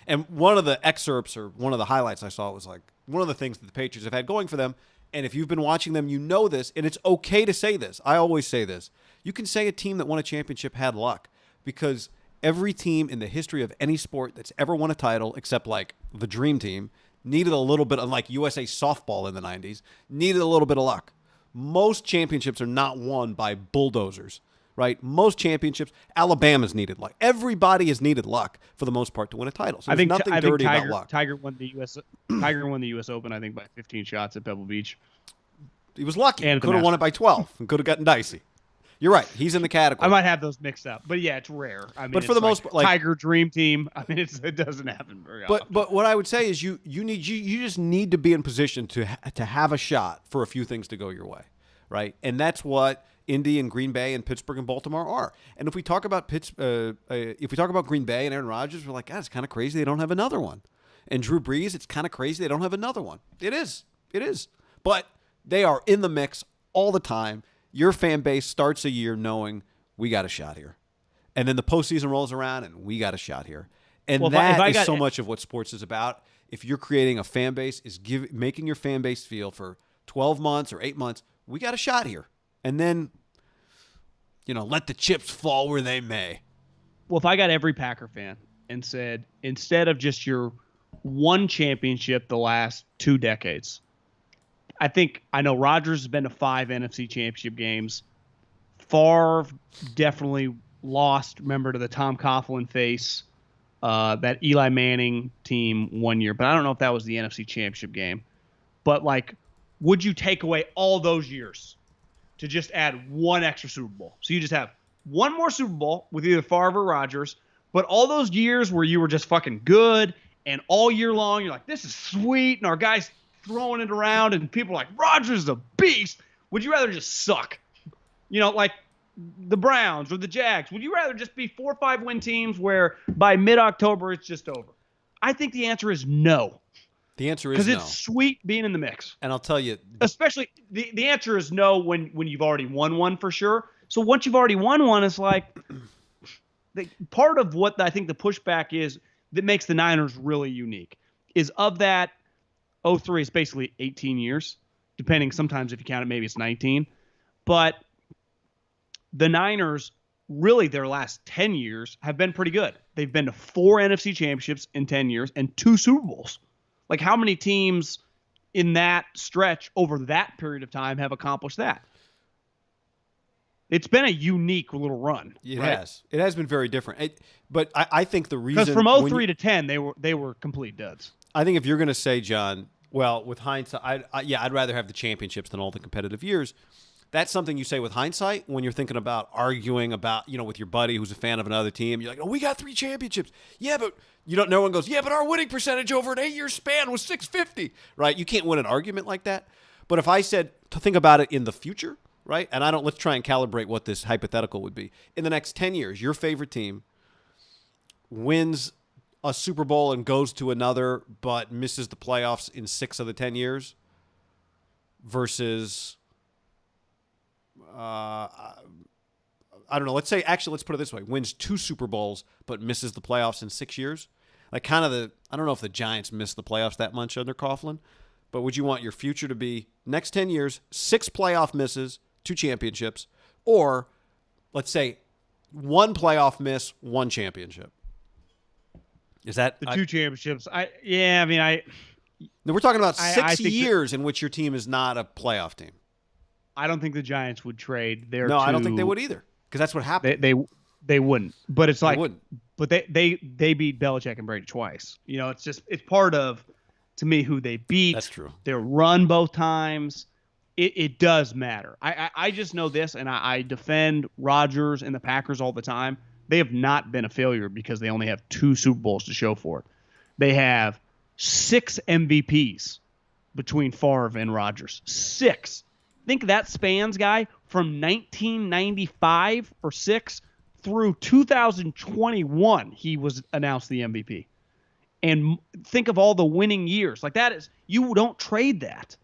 And one of the excerpts or one of the highlights I saw was like one of the things that the Patriots have had going for them, and if you've been watching them, you know this, and it's okay to say this. I always say this. You can say a team that won a championship had luck because every team in the history of any sport that's ever won a title, except like the Dream Team, needed a little bit, unlike USA softball in the 90s, needed a little bit of luck. Most championships are not won by bulldozers, right? Most championships, Alabama's needed luck. Everybody has needed luck for the most part to win a title. So there's nothing dirty about luck. Tiger won the U.S. Open, I think, by 15 shots at Pebble Beach. He was lucky. And could have won it by 12 and could have gotten dicey. You're right. He's in the category. I might have those mixed up, but yeah, it's rare. I mean, but for the most part, Tiger Dream Team. I mean, it doesn't happen very often. But what I would say is you just need to be in position to have a shot for a few things to go your way, right? And that's what Indy and Green Bay and Pittsburgh and Baltimore are. And if we talk about Green Bay and Aaron Rodgers, we're like, God, it's kind of crazy they don't have another one. And Drew Brees, it's kind of crazy they don't have another one. It is. But they are in the mix all the time. Your fan base starts a year knowing we got a shot here. And then the postseason rolls around and we got a shot here. And so much of what sports is about. If you're creating a fan base, is making your fan base feel for 12 months or 8 months, we got a shot here. And then, let the chips fall where they may. Well, if I got every Packer fan and said, instead of just your one championship the last 2 decades, I know Rodgers has been to 5 NFC Championship games. Favre definitely lost, remember, to the Tom Coughlin face, that Eli Manning team one year. But I don't know if that was the NFC Championship game. But, would you take away all those years to just add one extra Super Bowl? So you just have one more Super Bowl with either Favre or Rodgers, but all those years where you were just fucking good and all year long you're like, this is sweet, and our guys throwing it around, and people are like, Rodgers is a beast. Would you rather just suck? Like the Browns or the Jags. Would you rather just be 4 or 5 win teams where by mid-October it's just over? I think the answer is no. The answer is no. Because it's sweet being in the mix. And I'll tell you. Especially, the answer is no when you've already won one for sure. So once you've already won one, it's like part of what I think the pushback is that makes the Niners really unique is of that 03 is basically 18 years, depending sometimes if you count it, maybe it's 19. But the Niners, really their last 10 years have been pretty good. They've been to 4 NFC championships in 10 years and 2 Super Bowls. Like how many teams in that stretch over that period of time have accomplished that? It's been a unique little run. It has. It has been very different. But I think the reason... Because from 03 to 10, they were complete duds. I think if you're going to say, John, well, with hindsight, I'd rather have the championships than all the competitive years. That's something you say with hindsight when you're thinking about arguing about, with your buddy who's a fan of another team. You're like, oh, we got 3 championships. Yeah, but no one goes, yeah, but our winning percentage over an 8-year span was .650, right? You can't win an argument like that. But if I said to think about it in the future, right? And let's try and calibrate what this hypothetical would be. In the next 10 years, your favorite team wins a Super Bowl and goes to another, but misses the playoffs in 6 of the 10 years versus, I don't know. Let's put it this way. Wins 2 Super Bowls, but misses the playoffs in 6 years. Like I don't know if the Giants missed the playoffs that much under Coughlin, but would you want your future to be next 10 years, 6 playoff misses, 2 championships, or let's say 1 playoff miss, 1 championship? Is that the 2 championships? No, we're talking about 6 years in which your team is not a playoff team. I don't think the Giants would trade their. No, I don't think they would either, because that's what happened. They wouldn't. But it's like, wouldn't. But they beat Belichick and Brady twice. It's part of, to me, who they beat. That's true. Their run both times. It does matter. I just know this, and I defend Rodgers and the Packers all the time. They have not been a failure because they only have 2 Super Bowls to show for it. They have 6 MVPs between Favre and Rodgers. 6. Think that spans, guy, from 1995 or 6 through 2021. He was announced the MVP. And think of all the winning years. Like that is, you don't trade that.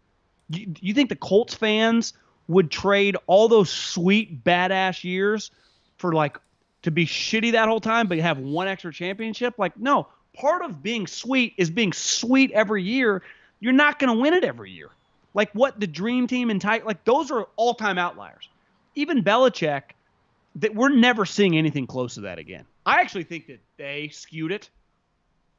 You think the Colts fans would trade all those sweet, badass years for to be shitty that whole time, but you have 1 extra championship? Like, no. Part of being sweet is being sweet every year. You're not going to win it every year. Like what the dream team and those are all-time outliers. Even Belichick, that we're never seeing anything close to that again. I actually think that they skewed it.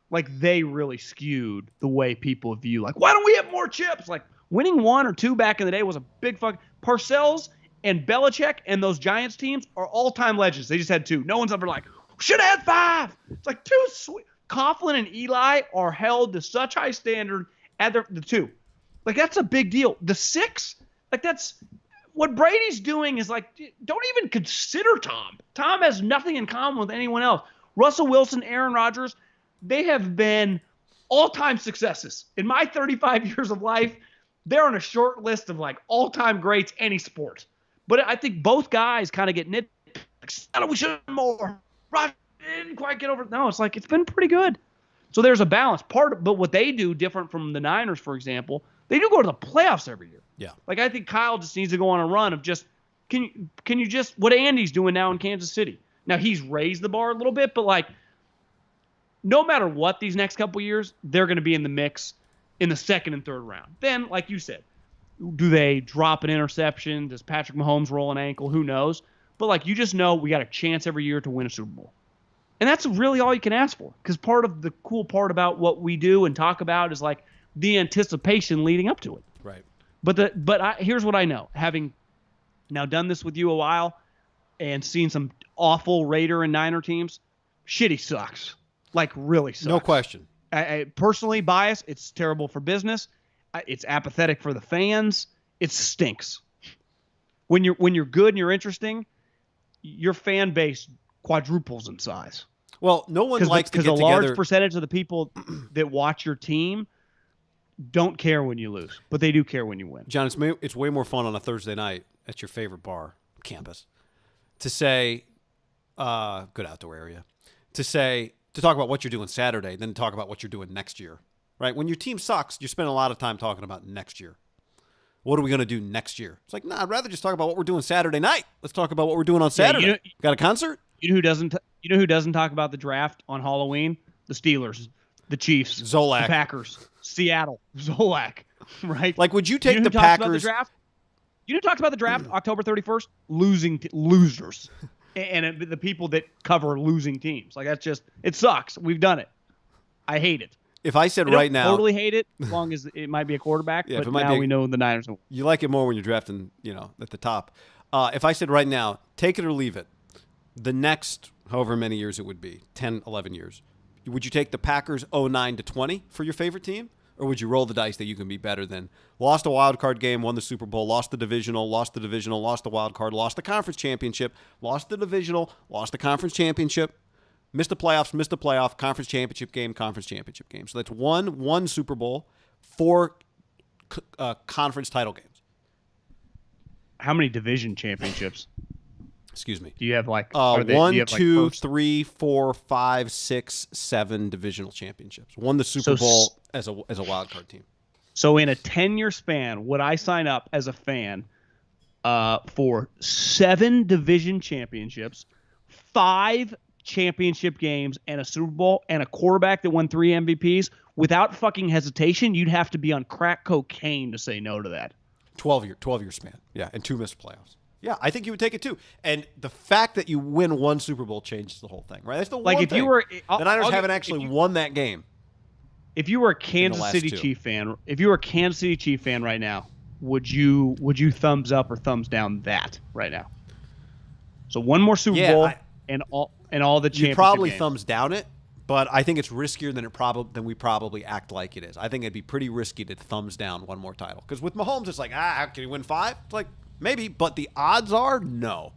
Like they really skewed the way people view. Like, why don't we have more chips? Like winning 1 or 2 back in the day was a big fuck. Parcells and Belichick and those Giants teams are all-time legends. They just had 2. No one's ever like, should have had 5. It's like 2 sweet. Coughlin and Eli are held to such high standard at the 2. Like, that's a big deal. The 6, that's what Brady's doing is like, don't even consider Tom. Tom has nothing in common with anyone else. Russell Wilson, Aaron Rodgers, they have been all-time successes. In my 35 years of life, they're on a short list of like all-time greats any sport. But I think both guys kind of get nitpicked. We should have done more. Rodgers didn't quite get over. No, it's like it's been pretty good. So there's a balance. But what they do different from the Niners, for example, they do go to the playoffs every year. Yeah. Like I think Kyle just needs to go on a run of just can you just what Andy's doing now in Kansas City. Now he's raised the bar a little bit, but like no matter what these next couple years, they're going to be in the mix in the second and third round. Then, like you said, do they drop an interception? Does Patrick Mahomes roll an ankle? Who knows? But like you just know we got a chance every year to win a Super Bowl. And that's really all you can ask for. Because part of the cool part about what we do and talk about is like the anticipation leading up to it. Right. But here's what I know. Having now done this with you a while and seen some awful Raider and Niner teams, shitty sucks. Like really sucks. No question. I personally biased. It's terrible for business. It's apathetic for the fans. It stinks. When you're good and you're interesting, your fan base quadruples in size. Well, no one likes to get together. Because a large percentage of the people that watch your team don't care when you lose, but they do care when you win. John, it's way more fun on a Thursday night at your favorite bar campus to say, good outdoor area, to talk about what you're doing Saturday than to talk about what you're doing next year, right? When your team sucks, you spend a lot of time talking about next year. What are we going to do next year? It's like, nah, I'd rather just talk about what we're doing Saturday night. Let's talk about what we're doing on Saturday. Yeah, got a concert? You know who doesn't talk about the draft on Halloween? The Steelers, the Chiefs, Zolak, the Packers, Seattle, Zolak, right? Like, would you take who the talks about Packers? The draft? You know who talks about the draft October 31st? Losers. And the people that cover losing teams. Like, that's just, it sucks. We've done it. I hate it. If I said right now, totally hate it, as long as it might be a quarterback. Yeah, but now we know the Niners will. You like it more when you're drafting, at the top. If I said right now, take it or leave it, the next however many years it would be, 10, 11 years, would you take the Packers 09-20 for your favorite team? Or would you roll the dice that you can be better than lost a wild card game, won the Super Bowl, lost the divisional, lost the wild card, lost the conference championship, lost the divisional, lost the conference championship, missed the playoff, conference championship game. So that's one Super Bowl, 4 conference title games. How many division championships? Excuse me. Do you have like 1, 2, 3, 4, 5, 6, 7 divisional championships? Won the Super Bowl as a wild card team. So in a 10-year span, would I sign up as a fan for 7 division championships, 5 championship games, and a Super Bowl, and a quarterback that won 3 MVPs? Without fucking hesitation, you'd have to be on crack cocaine to say no to that. 12-year span. Yeah, and 2 missed playoffs. Yeah, I think you would take it too. And the fact that you win 1 Super Bowl changes the whole thing, right? That's the one thing. You were, the Niners haven't actually won that game. If you were a Kansas City Chief fan, right now, would you thumbs up or thumbs down that right now? So 1 more Super Bowl and all the championship You'd probably games. thumbs down it, but I think it's riskier than we probably act like it is. I think it'd be pretty risky to thumbs down 1 more title. Because with Mahomes, it's like, can he win 5? It's like, maybe, but the odds are no.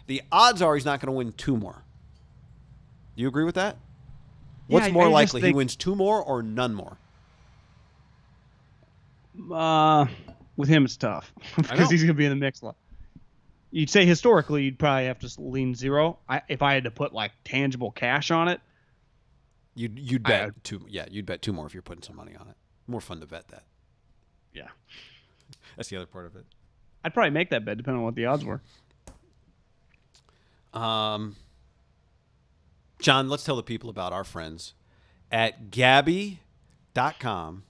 The odds are he's not going to win 2 more. Do you agree with that? What's more likely, he wins 2 more or none more? With him, it's tough because he's going to be in the mix. You'd say historically, you'd probably have to lean 0. If I had to put like tangible cash on it, you'd bet 2. Yeah, you'd bet 2 more if you're putting some money on it. More fun to bet that. Yeah, that's the other part of it. I'd probably make that bet depending on what the odds were. John, let's tell the people about our friends at Gabby.com/ham.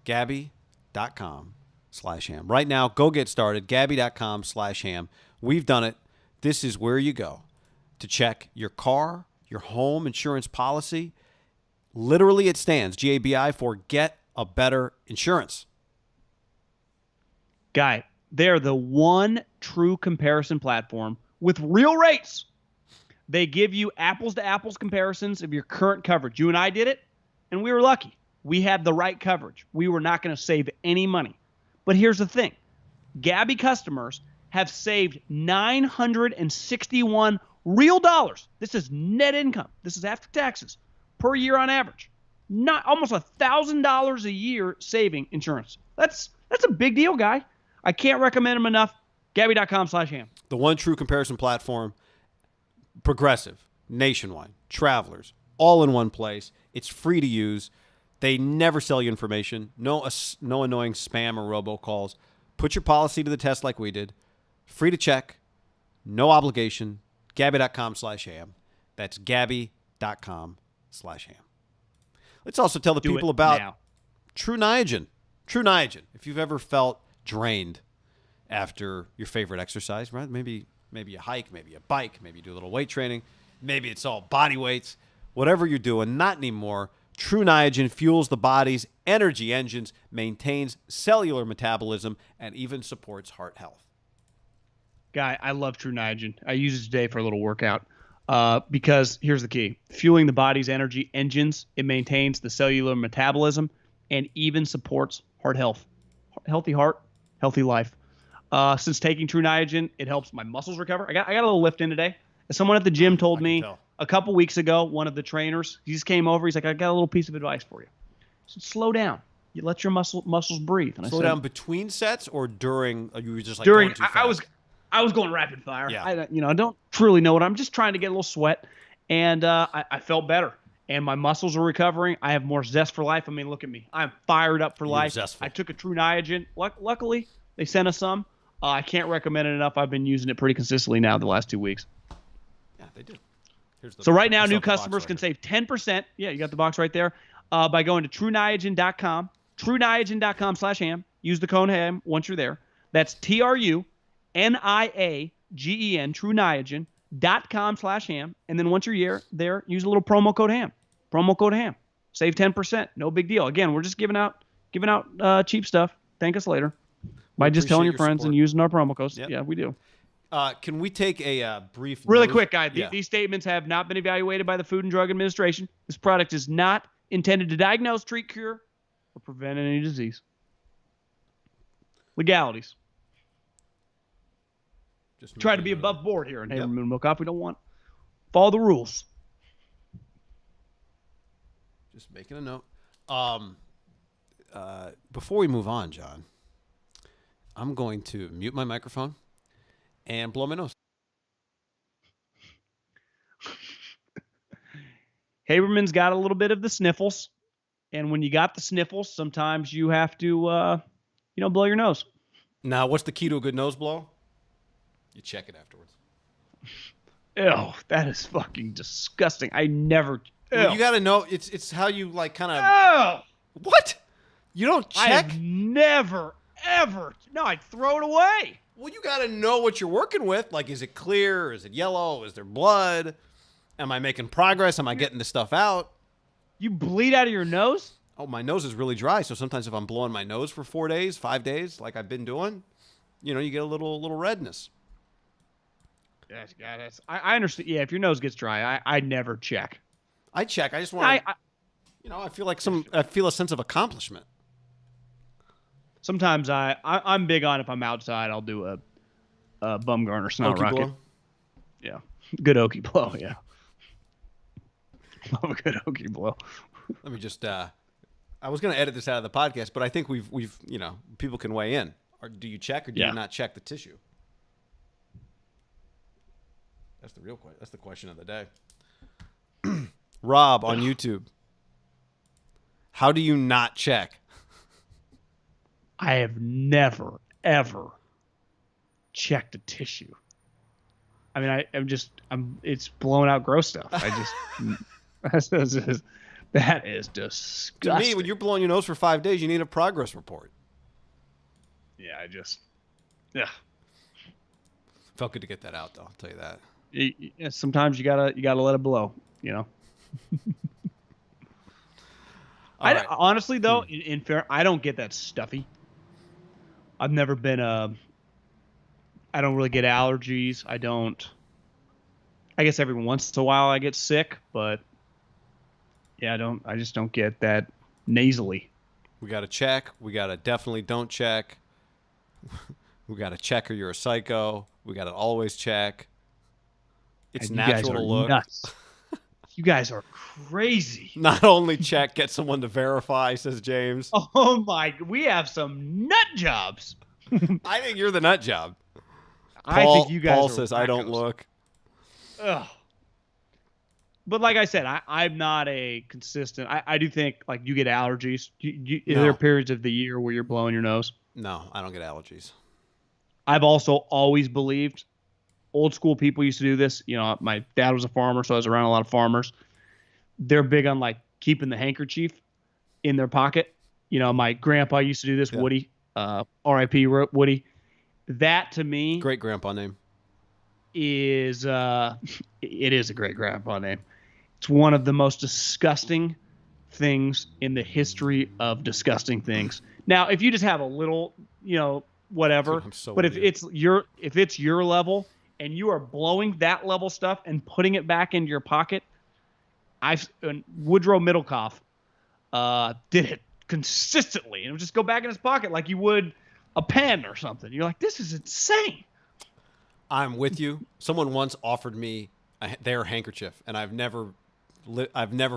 Gabby.com/ham. Right now, go get started. Gabby.com/ham. We've done it. This is where you go to check your car, your home insurance policy. Literally, it stands GABI for Get a Better Insurance. Guy, they're the one true comparison platform with real rates. They give you apples-to-apples comparisons of your current coverage. You and I did it, and we were lucky. We had the right coverage. We were not going to save any money. But here's the thing. Gabby customers have saved $961 real dollars. This is net income. This is after taxes per year on average. Not almost $1,000 a year saving insurance. That's a big deal, guy. I can't recommend them enough. Gabby.com/ham. The one true comparison platform, Progressive, Nationwide, Travelers, all in one place. It's free to use. They never sell you information. No annoying spam or robocalls. Put your policy to the test like we did. Free to check. No obligation. Gabby.com/ham. That's Gabby.com/ham. Let's also tell the people about True Niagen. True Niagen. If you've ever felt drained after your favorite exercise, right? Maybe you hike, maybe you bike, maybe you do a little weight training, maybe it's all body weights. Whatever you're doing, not anymore. True Niagen fuels the body's energy engines, maintains cellular metabolism, and even supports heart health. Guy, I love True Niagen. I use it today for a little workout because here's the key. Fueling the body's energy engines, it maintains the cellular metabolism and even supports heart health. Healthy heart, healthy life. Since taking True Niagen, it helps my muscles recover. I got a little lift in today. Someone at the gym told me a couple weeks ago, one of the trainers, he just came over. He's like, I got a little piece of advice for you. He said, slow down. You let your muscles breathe. And slow down between sets or during? Or you were just like during? Going too fast? I was going rapid fire. Yeah. I don't truly know what I'm just trying to get a little sweat, and I felt better. And my muscles are recovering. I have more zest for life. I mean, look at me. I'm fired up for life. Zestful. I took a True Niagen. Luckily, they sent us some. I can't recommend it enough. I've been using it pretty consistently now the last 2 weeks. Yeah, they do. So right now, new customers can save 10%. Yeah, you got the box right there. By going to TrueNiagen.com, TrueNiagen.com/ham. Use the code ham once you're there. That's TruNiagen, TrueNiagen.com/ham. And then once you're there, use a little promo code ham. Promo code ham. Save 10%. No big deal. Again, we're just giving out cheap stuff. Thank us later. By just telling your friends and using our promo codes. Yep. Yeah, we do. Can we take a brief... Really quick, guys. Yeah. These statements have not been evaluated by the Food and Drug Administration. This product is not intended to diagnose, treat, cure, or prevent any disease. Legalities. Just try to be above board here in Haber Moon Milk Off. We don't want... Follow the rules. Just making a note. Before we move on, John, I'm going to mute my microphone and blow my nose. Haberman's got a little bit of the sniffles, and when you got the sniffles, sometimes you have to, blow your nose. Now, what's the key to a good nose blow? You check it afterwards. Ew, that is fucking disgusting. I never. Well, you got to know it's how you like kind of. Oh, what? You don't check? I have never ever. No, I'd throw it away. Well, you got to know what you're working with. Like, is it clear? Is it yellow? Is there blood? Am I making progress? Am I getting the stuff out? You bleed out of your nose? Oh, my nose is really dry. So sometimes if I'm blowing my nose for 4 days, 5 days, like I've been doing, you get a little redness. Yes, God, I understand. Yeah, if your nose gets dry, I never check. I check. I just want to, I feel like I feel a sense of accomplishment. Sometimes I'm big on if I'm outside, I'll do a Bumgarner snot rocket. Blow? Yeah, good Okie blow. Yeah, love a good Okie blow. Let me just. I was going to edit this out of the podcast, but I think we've people can weigh in. Or do you check or do you not check the tissue? That's the real question. That's the question of the day. Rob on YouTube. How do you not check? I have never, ever checked a tissue. I mean, it's blowing out gross stuff. That is disgusting. To me, when you're blowing your nose for 5 days, you need a progress report. Yeah, Felt good to get that out, though. I'll tell you that. Sometimes you gotta let it blow, Right. Honestly, though, in fair, I don't get that stuffy. I've never been I don't really get allergies. I guess every once in a while I get sick, but yeah, I just don't get that nasally. We got to check. We got to definitely don't check. We got to check or you're a psycho. We got to always check. It's And natural you guys to are look. nuts. You guys are crazy. Not only check, get someone to verify, says James. Oh my, we have some nut jobs. I think you're the nut job. I think you guys Paul are says, I don't wackos. look. Ugh. But like I said, I'm not a consistent. I do think like you get allergies. Are there periods of the year where you're blowing your nose? No, I don't get allergies. I've also always believed old school people used to do this. You know, my dad was a farmer, so I was around a lot of farmers. They're big on like keeping the handkerchief in their pocket. You know, my grandpa used to do this, Woody, R.I.P. Woody. That to me, great grandpa name, is it is a great grandpa name. It's one of the most disgusting things in the history of disgusting things. Now, if you just have a little, you know, whatever, so but if it's your level and you are blowing that level stuff and putting it back into your pocket, Woodrow Middlecoff did it consistently and would just go back in his pocket like you would a pen or something. You're like, this is insane. I'm with you. Someone once offered me their handkerchief, and I've never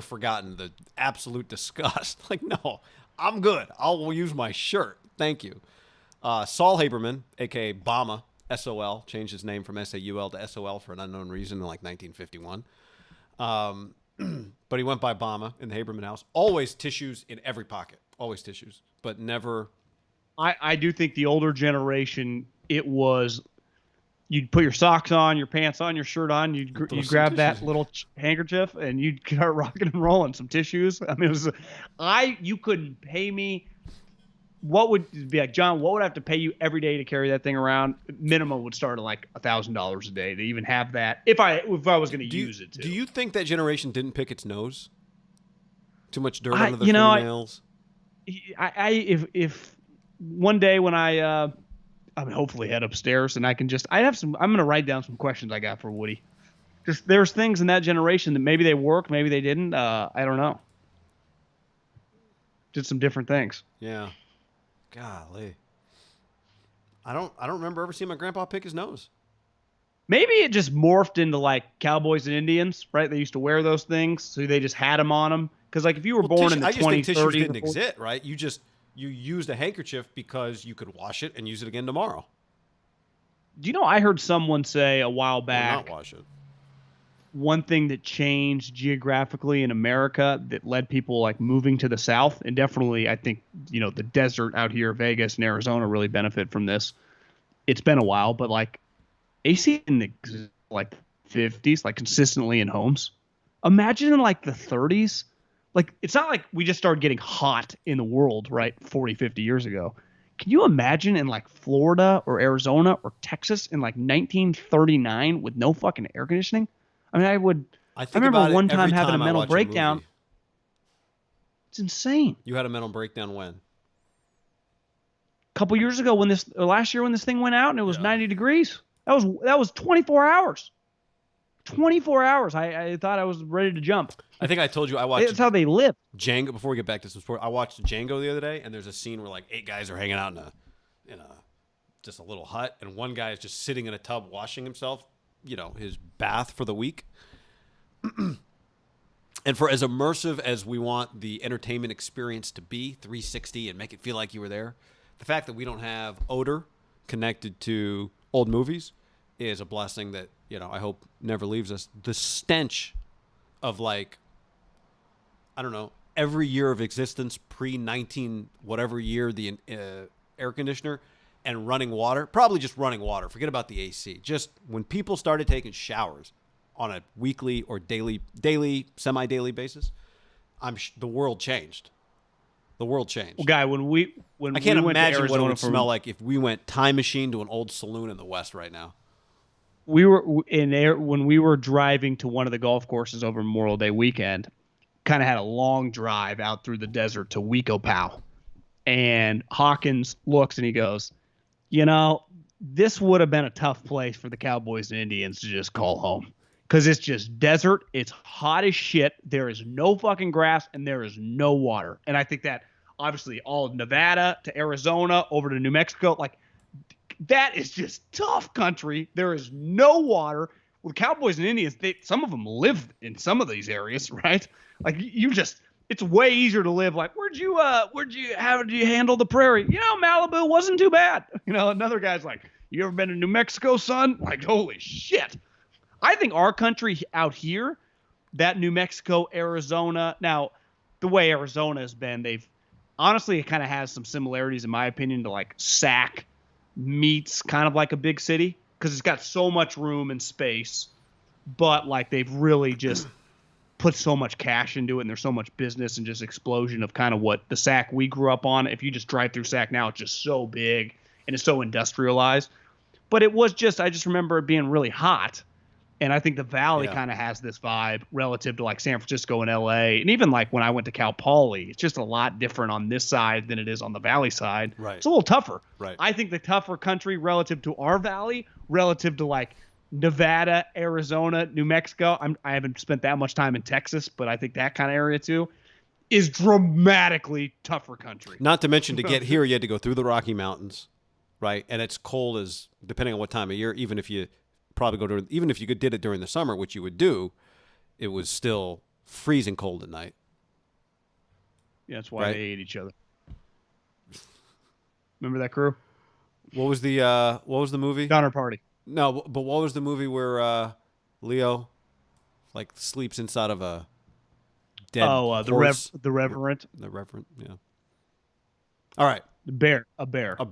forgotten the absolute disgust. Like, no, I'm good. I'll use my shirt. Thank you. Saul Haberman, a.k.a. Bama, S-O-L, changed his name from S-A-U-L to S-O-L for an unknown reason in like 1951. But he went by Bama in the Haberman house. Always tissues in every pocket. Always tissues, but never. I do think the older generation, it was you'd put your socks on, your pants on, your shirt on, you'd grab that little handkerchief and you'd start rocking and rolling some tissues. I mean, you couldn't pay me. What would be like, John, what would I have to pay you every day to carry that thing around? Minimum would start at like $1,000 a day to even have that. If I was going to use it too. Do you think that generation didn't pick its nose? Too much dirt under the fingernails? If one day when I'm hopefully head upstairs and I'm going to write down some questions I got for Woody. Just there's things in that generation that maybe they worked, maybe they didn't. I don't know. Did some different things. Yeah. Golly. I don't remember ever seeing my grandpa pick his nose. Maybe it just morphed into like cowboys and Indians, right? They used to wear those things, so they just had them on them. Because like if you were born in the 20s, 30s, didn't exist, right? You used a handkerchief because you could wash it and use it again tomorrow. Do you know, I heard someone say a while back, or not wash it. One thing that changed geographically in America that led people like moving to the South, and definitely I think, you know, the desert out here, Vegas and Arizona really benefit from this. It's been a while, but like AC didn't exist like 50s, like consistently in homes. Imagine in like the 30s. Like, it's not like we just started getting hot in the world, right, 40, 50 years ago. Can you imagine in, like, Florida or Arizona or Texas in, like, 1939 with no fucking air conditioning? I mean, I remember one time having a mental breakdown. It's insane. You had a mental breakdown when? A couple years ago last year when this thing went out and it was 90 degrees. That was 24 hours. 24 hours. I thought I was ready to jump. I think I told you I watched. That's how they live. Django. Before we get back to some sport, I watched Django the other day, and there's a scene where like 8 guys are hanging out in a just a little hut, and one guy is just sitting in a tub washing himself, you know, his bath for the week. And for as immersive as we want the entertainment experience to be, 360, and make it feel like you were there, the fact that we don't have odor connected to old movies is a blessing that, you know, I hope never leaves us. The stench of like, I don't know, every year of existence pre-19 whatever year, the air conditioner and running water, probably just running water. Forget about the AC. Just when people started taking showers on a weekly or daily, semi-daily basis, the world changed. The world changed. Well, Guy, when I can't went imagine to Arizona what it would smell like if we went time machine to an old saloon in the West right now. We were when we were driving to one of the golf courses over Memorial Day weekend, kind of had a long drive out through the desert to Wekopau. And Hawkins looks and he goes, you know, this would have been a tough place for the Cowboys and Indians to just call home. Because it's just desert. It's hot as shit. There is no fucking grass and there is no water. And I think that obviously all of Nevada to Arizona over to New Mexico, like that is just tough country. There is no water. With Cowboys and Indians, some of them live in some of these areas, right? Like it's way easier to live. Like, how did you handle the prairie? Malibu wasn't too bad. Another guy's like, you ever been to New Mexico, son? Like, holy shit. I think our country out here, that New Mexico, Arizona. Now, the way Arizona has been, honestly, it kind of has some similarities, in my opinion, to like Sac meets kind of like a big city because it's got so much room and space, but like they've really just put so much cash into it, and there's so much business and just explosion of kind of what the Sac we grew up on. If you just drive through Sac now, it's just so big and it's so industrialized. But I just remember it being really hot. And I think the Valley kind of has this vibe relative to like San Francisco and LA. And even like when I went to Cal Poly, it's just a lot different on this side than it is on the Valley side. Right. It's a little tougher. Right. I think the tougher country relative to our Valley, relative to like Nevada, Arizona, New Mexico. I haven't spent that much time in Texas, but I think that kind of area too is dramatically tougher country. Not to mention, to get here, you had to go through the Rocky Mountains, right? And it's cold as, depending on what time of year, even if you did it during the summer, which you would do, it was still freezing cold at night. Yeah, that's why they ate each other. Remember that crew? What was the movie? Donner Party. No, but what was the movie where Leo like sleeps inside of a dead horse? The Reverend. The Reverend, yeah. All right. A bear. A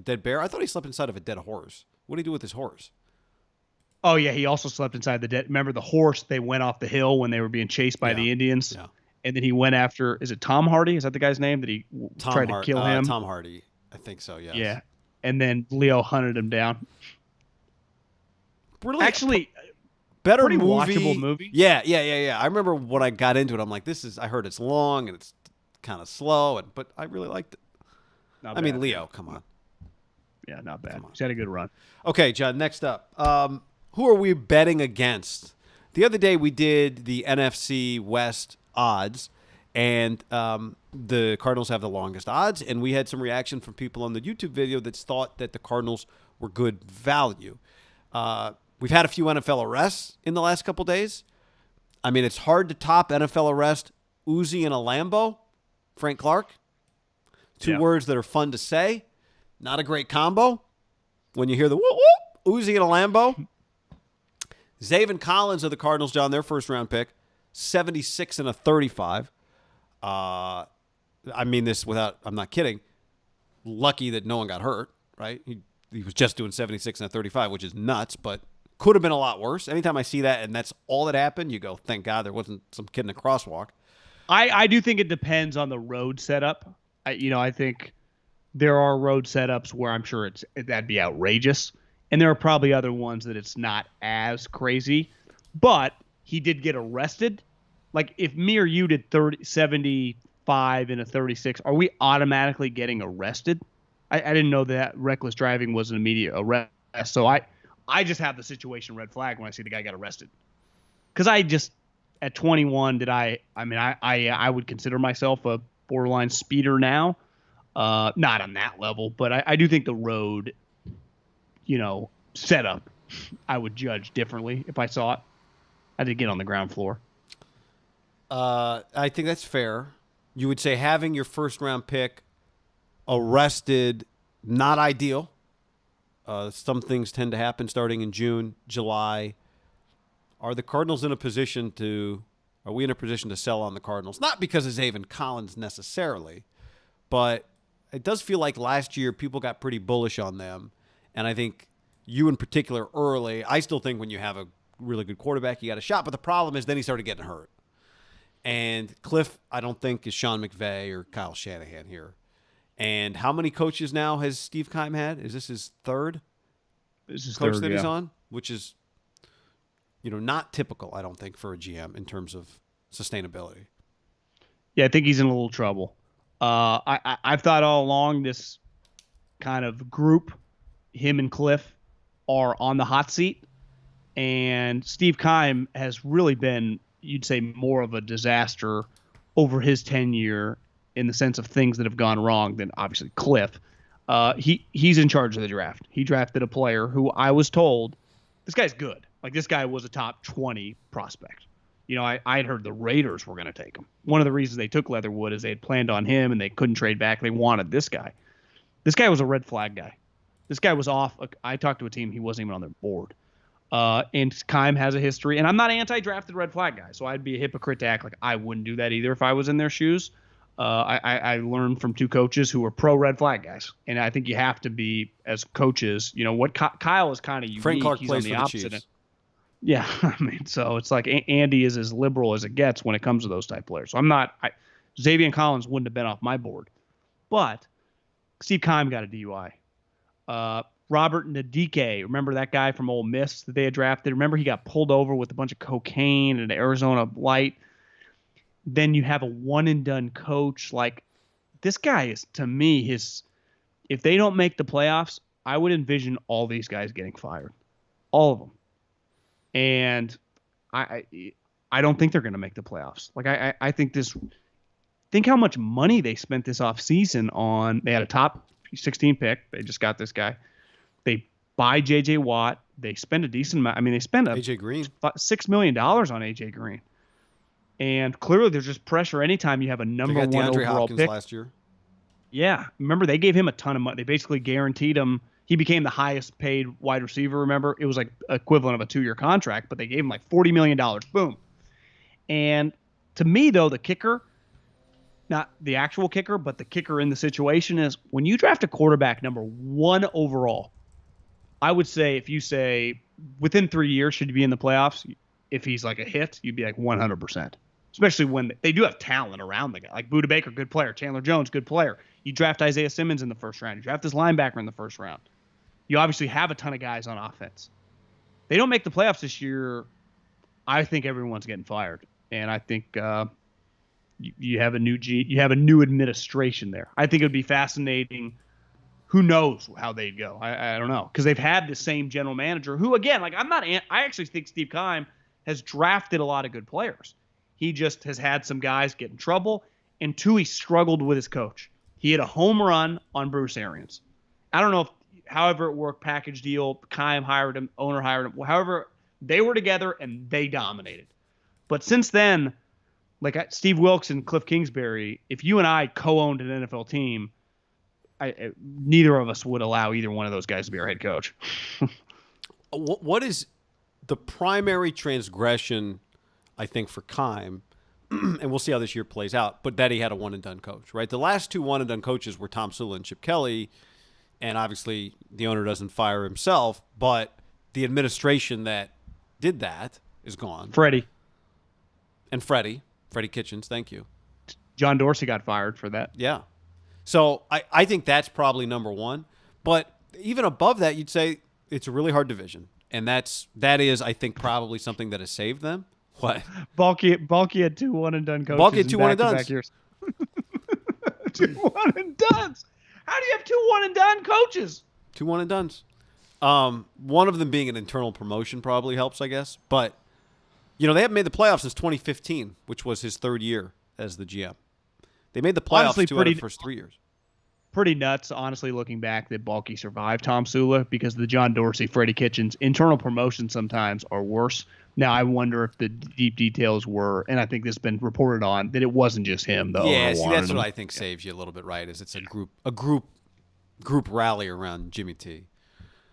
dead bear? I thought he slept inside of a dead horse. What did he do with his horse? Oh, yeah, he also slept inside the dead. Remember the horse? They went off the hill when they were being chased by the Indians. Yeah. And then he went after, is it Tom Hardy? Is that the guy's name that he tried to kill him? Tom Hardy. I think so, yes. Yeah. And then Leo hunted him down. Really, actually, better pretty movie. watchable movie. Yeah. I remember when I got into it, I'm like, I heard it's long and it's kind of slow, but I really liked it. Not bad. Leo, come on. Yeah, not bad. He's had a good run. Okay, John, next up. Who are we betting against? The other day we did the NFC West odds, and the Cardinals have the longest odds, and we had some reaction from people on the YouTube video that thought that the Cardinals were good value. We've had a few NFL arrests in the last couple days. It's hard to top NFL arrest Uzi and a Lambo. Frank Clark. Two words that are fun to say. Not a great combo. When you hear the whoop, Uzi and a Lambo. Zaven Collins of the Cardinals, John, their first-round pick, 76 and a 35. I mean this I'm not kidding. Lucky that no one got hurt, right? He was just doing 76 and a 35, which is nuts, but could have been a lot worse. Anytime I see that and that's all that happened, you go, thank God there wasn't some kid in a crosswalk. I do think it depends on the road setup. I think there are road setups where I'm sure that'd be outrageous. And there are probably other ones that it's not as crazy. But he did get arrested. Like, if me or you did 75 and a 36, are we automatically getting arrested? I didn't know that reckless driving was an immediate arrest. So I just have the situation red flag when I see the guy got arrested. Because at 21, I would consider myself a borderline speeder now. Not on that level, but I do think the road, setup, I would judge differently if I saw it. I did get on the ground floor. I think that's fair. You would say having your first-round pick arrested, not ideal. Some things tend to happen starting in June, July. Are we in a position to sell on the Cardinals? Not because of Zaven Collins necessarily, but it does feel like last year people got pretty bullish on them. And I think you in particular early, I still think when you have a really good quarterback, you got a shot. But the problem is then he started getting hurt. And Cliff, I don't think, is Sean McVay or Kyle Shanahan here. And how many coaches now has Steve Keim had? Is this his third? This is coach third, that he's on, which is, not typical, I don't think, for a GM in terms of sustainability. Yeah, I think he's in a little trouble. I've thought all along this kind of group, him and Cliff, are on the hot seat. And Steve Keim has really been, you'd say, more of a disaster over his tenure in the sense of things that have gone wrong than obviously Cliff. He's in charge of the draft. He drafted a player who I was told this guy's good. Like, this guy was a top 20 prospect. You know, I had heard the Raiders were going to take him. One of the reasons they took Leatherwood is they had planned on him and they couldn't trade back. They wanted this guy. This guy was a red flag guy. This guy was off. I talked to a team. He wasn't even on their board. And Keim has a history. And I'm not anti-drafted red flag guy, so I'd be a hypocrite to act like I wouldn't do that either if I was in their shoes. I learned from two coaches who were pro red flag guys, and I think you have to be as coaches. You know what? Kyle is kind of unique. Frank Clark He's plays on the for the opposite Chiefs. Yeah, I mean, so it's like Andy is as liberal as it gets when it comes to those type players. So I'm not. Xavier Collins wouldn't have been off my board, but Steve Keim got a DUI. Robert Nadike, remember that guy from Ole Miss that they had drafted? Remember he got pulled over with a bunch of cocaine and an Arizona light. Then you have a one-and-done coach. Like, this guy is, to me, if they don't make the playoffs, I would envision all these guys getting fired. All of them. And I don't think they're going to make the playoffs. Like, I think think how much money they spent this offseason on. They had a top 16 pick. They just got this guy. They buy J.J. Watt. They spend a decent amount. I mean, they spend AJ Green. $6 million on A.J. Green. And clearly there's just pressure anytime you have a number one DeAndre overall Hopkins pick. last year. Yeah. Remember, they gave him a ton of money. They basically guaranteed him. He became the highest paid wide receiver, remember? It was like equivalent of a 2-year contract, but they gave him like $40 million. Boom. And to me, though, the kicker, not the actual kicker, but the kicker in the situation is when you draft a quarterback number 1 overall, I would say if you say within 3 years should he be in the playoffs, if he's like a hit, you'd be like 100%. Especially when they do have talent around the guy. Like Budda Baker, good player. Chandler Jones, good player. You draft Isaiah Simmons in the first round. You draft this linebacker in the first round. You obviously have a ton of guys on offense. They don't make the playoffs this year. I think everyone's getting fired. And I think you have a new administration there. I think it would be fascinating. Who knows how they'd go? I don't know, because they've had the same general manager who, again, like I actually think Steve Keim has drafted a lot of good players. He just has had some guys get in trouble, and 2, he struggled with his coach. He had a home run on Bruce Arians. I don't know if, however it worked, package deal, Keim hired him, owner hired him. However, they were together and they dominated. But since then, like Steve Wilkes and Cliff Kingsbury, if you and I co-owned an NFL team, neither of us would allow either one of those guys to be our head coach. What is the primary transgression, I think, for Keim, and we'll see how this year plays out, but that he had a one-and-done coach, right? The last 2 one-and-done coaches were Tom Sula and Chip Kelly, and obviously the owner doesn't fire himself, but the administration that did that is gone. Freddie Kitchens, thank you. John Dorsey got fired for that. Yeah. So I think that's probably number 1. But even above that, you'd say it's a really hard division. And that is, I think, probably something that has saved them. What? Balky had 2 one-and-done coaches. Balky had 2 one-and-dones. 2 one-and-dones. How do you have 2 one-and-done coaches? 2 one-and-dones. One of them being an internal promotion probably helps, I guess. But, you know, they haven't made the playoffs since 2015, which was his 3rd year as the GM. They made the playoffs honestly, 2 out of the first 3 years. Pretty nuts, honestly, looking back, that Balky survived Tom Sula because the John Dorsey, Freddie Kitchens internal promotions sometimes are worse. Now, I wonder if the deep details were, and I think this has been reported on, that it wasn't just him, though. Yeah, see, that's what I think saves you a little bit, right? Is it's a group rally around Jimmy T.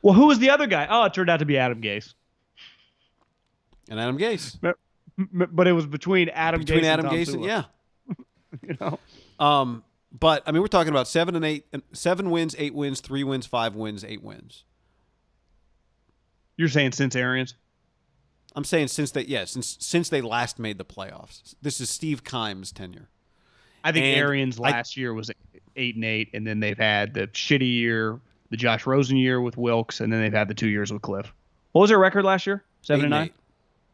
Well, who was the other guy? Oh, it turned out to be Adam Gase. And Adam Gase. But it was between Adam Gase and Tom Sula. Yeah. You know. But I mean, we're talking about 7 and 8, 7 wins, 8 wins, 3 wins, 5 wins, 8 wins. You're saying since Arians? I'm saying since they last made the playoffs. This is Steve Keim's tenure. I think Arians last year was 8-8, and then they've had the shitty year, the Josh Rosen year with Wilkes, and then they've had the 2 years with Cliff. What was their record last year? 7-9?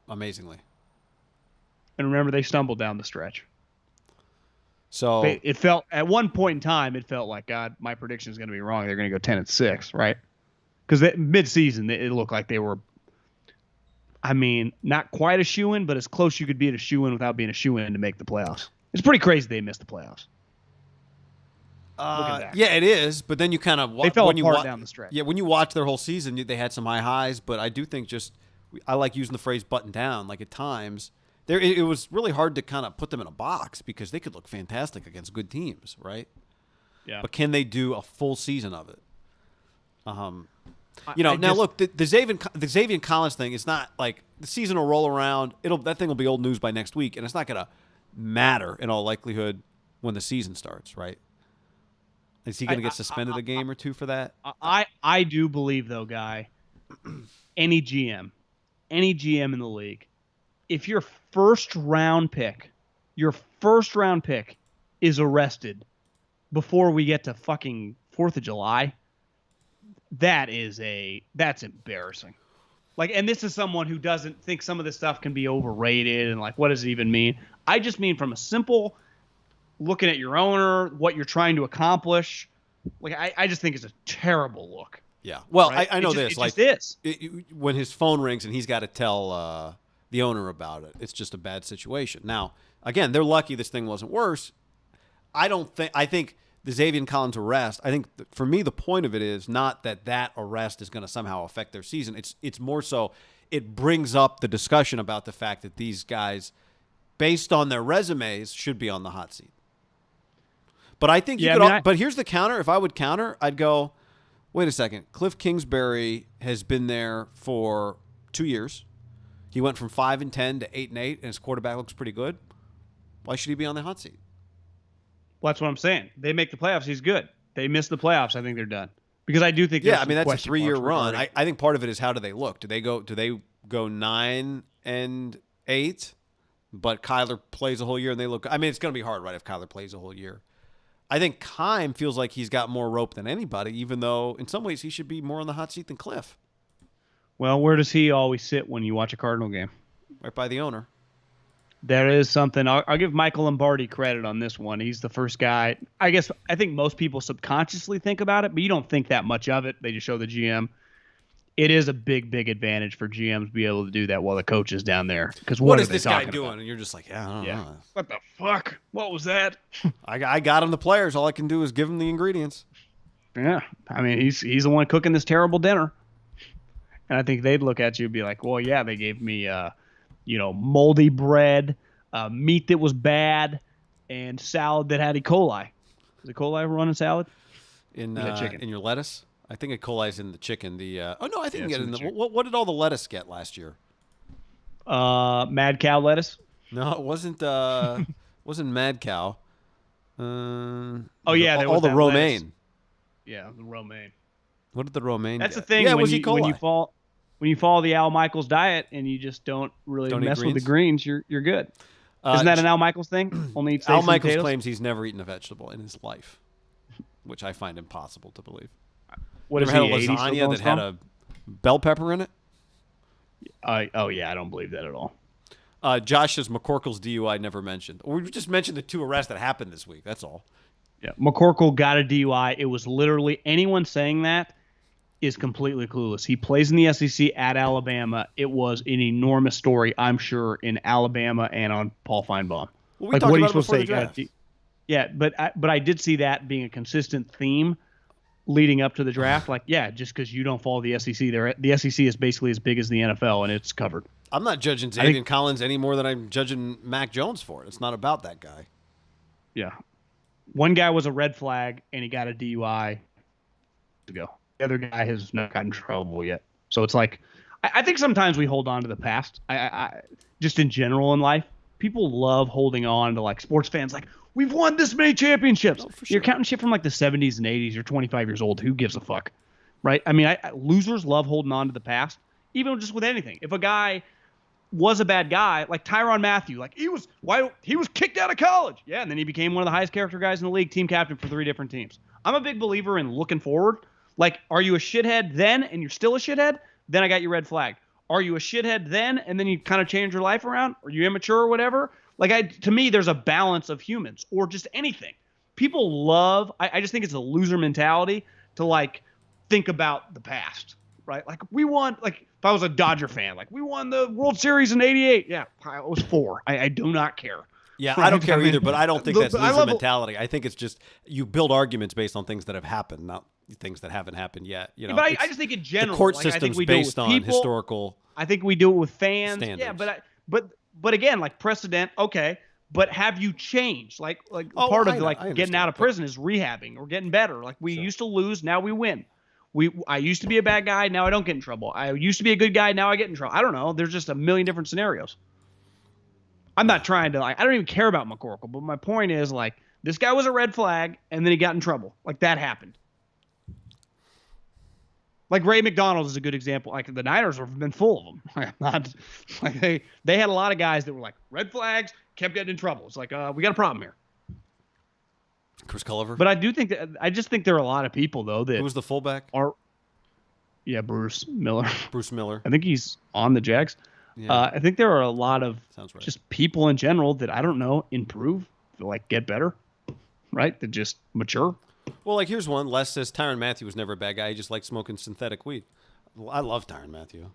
Amazingly. And remember, they stumbled down the stretch. So it felt at one point in time, it felt like, God, my prediction is going to be wrong. They're going to go 10-6, right? Because mid-season, it looked like they were, I mean, not quite a shoo-in, but as close you could be to shoo-in without being a shoo-in to make the playoffs. It's pretty crazy they missed the playoffs. Looking back. Yeah, it is. But then you kind of they fell apart down the stretch. Yeah, when you watch their whole season, they had some high highs. But I do think I like using the phrase "button down." Like at times, it was really hard to kind of put them in a box because they could look fantastic against good teams, right? Yeah. But can they do a full season of it? Look, the Xavier Collins thing is not like the season will roll around. That thing will be old news by next week, and it's not going to matter in all likelihood when the season starts, right? Is he going to get suspended a game or two for that? I do believe, though, Guy, any GM in the league, if your first round pick is arrested before we get to fucking 4th of July, that's embarrassing. Like, and this is someone who doesn't think some of this stuff can be overrated and like, what does it even mean? I just mean from a simple looking at your owner, what you're trying to accomplish. Like, I just think it's a terrible look. Yeah. Well, right? I know It this. just is. When his phone rings and he's got to tell the owner about it, it's just a bad situation. Now, again, they're lucky this thing wasn't worse. I think the Xavier Collins arrest, I think for me the point of it is not that arrest is going to somehow affect their season. It's more so it brings up the discussion about the fact that these guys, based on their resumes, should be on the hot seat. But I think but here's the counter. If I would counter, I'd go, wait a second. Cliff Kingsbury has been there for 2 years. He went from 5-10 to 8-8, and his quarterback looks pretty good. Why should he be on the hot seat? Well, that's what I'm saying. They make the playoffs, he's good. They miss the playoffs, I think they're done. Because I do think that's a 3-year run. I think part of it is how do they look? Do they go 9-8? But Kyler plays a whole year and they look. I mean, it's going to be hard, right? If Kyler plays a whole year, I think Keim feels like he's got more rope than anybody, even though in some ways he should be more on the hot seat than Cliff. Well, where does he always sit when you watch a Cardinal game? Right by the owner. There is something. I'll give Michael Lombardi credit on this one. He's the first guy. I think most people subconsciously think about it, but you don't think that much of it. They just show the GM. It is a big, big advantage for GMs to be able to do that while the coach is down there. Because what is this guy doing? About? And you're just like, I don't know. What the fuck? What was that? I got him the players. All I can do is give him the ingredients. Yeah. I mean, he's the one cooking this terrible dinner. And I think they'd look at you and be like, well, yeah, they gave me moldy bread, meat that was bad, and salad that had E. coli. Is E. coli ever run in salad? In your lettuce? I think E. coli's in the chicken. I think you can get it in the what did all the lettuce get last year? Mad cow lettuce? No, it wasn't wasn't Mad cow. All the romaine. Lettuce. Yeah, the romaine. What did the romaine That's get? the thing. Yeah, when you follow the Al Michaels diet and you just don't mess with the greens, you're good. Isn't that an Al Michaels thing? Only eat Al Michaels claims he's never eaten a vegetable in his life, which I find impossible to believe. What is he? Lasagna that had a bell pepper in it? I don't believe that at all. Josh says McCorkle's DUI never mentioned. We just mentioned the 2 arrests that happened this week. That's all. Yeah, McCorkle got a DUI. It was literally anyone saying that is completely clueless. He plays in the SEC at Alabama. It was an enormous story, I'm sure, in Alabama and on Paul Feinbaum. Well, we talked about it before the draft. Yeah, but I did see that being a consistent theme leading up to the draft. Just because you don't follow the SEC, the SEC is basically as big as the NFL, and it's covered. I'm not judging Xavier Collins any more than I'm judging Mac Jones for it. It's not about that guy. Yeah. One guy was a red flag, and he got a DUI to go. The other guy has not gotten in trouble yet. So it's like, I think sometimes we hold on to the past. I just in general in life, people love holding on to like sports fans. Like, we've won this many championships. Oh, for sure. You're counting shit from like the 70s and 80s. You're 25 years old. Who gives a fuck? Right? I mean, losers love holding on to the past, even just with anything. If a guy was a bad guy, like Tyrann Mathieu, like he was kicked out of college. Yeah, and then he became one of the highest character guys in the league, team captain for 3 different teams. I'm a big believer in looking forward. Like, are you a shithead then and you're still a shithead? Then I got your red flag. Are you a shithead then and then you kind of change your life around? Are you immature or whatever? Like, to me, there's a balance of humans or just anything. People love, I just think it's a loser mentality to, like, think about the past, right? Like, we won, like, if I was a Dodger fan, like, we won the World Series in 88. Yeah, I was 4. I do not care. Yeah, Right? I don't care I mean, either, but I don't think that's I loser love mentality. I think it's just you build arguments based on things that have happened, not things that haven't happened yet. You know, but I just think in general, the court like, I think system's we do it based with on people. historical I think we do it with fans. standards. Yeah, but again, like precedent, okay. But have you changed? Like part of like getting out of prison is rehabbing or getting better. Like we used to lose, now we win. I used to be a bad guy, now I don't get in trouble. I used to be a good guy, now I get in trouble. I don't know. There's just a million different scenarios. I'm not trying to I don't even care about McCorkle, but my point is like this guy was a red flag and then he got in trouble. Like that happened. Like Ray McDonald is a good example. Like the Niners have been full of them. Not like they had a lot of guys that were like red flags, kept getting in trouble. It's like we got a problem here. Chris Culliver. But I just think there are a lot of people though that who was the fullback? Bruce Miller. Bruce Miller. I think he's on the Jags. Yeah. I think there are a lot of just people in general that I don't know improve, like get better, right? That just mature. Well, like here's one. Les says Tyrann Mathieu was never a bad guy. He just liked smoking synthetic weed. I love Tyrann Mathieu.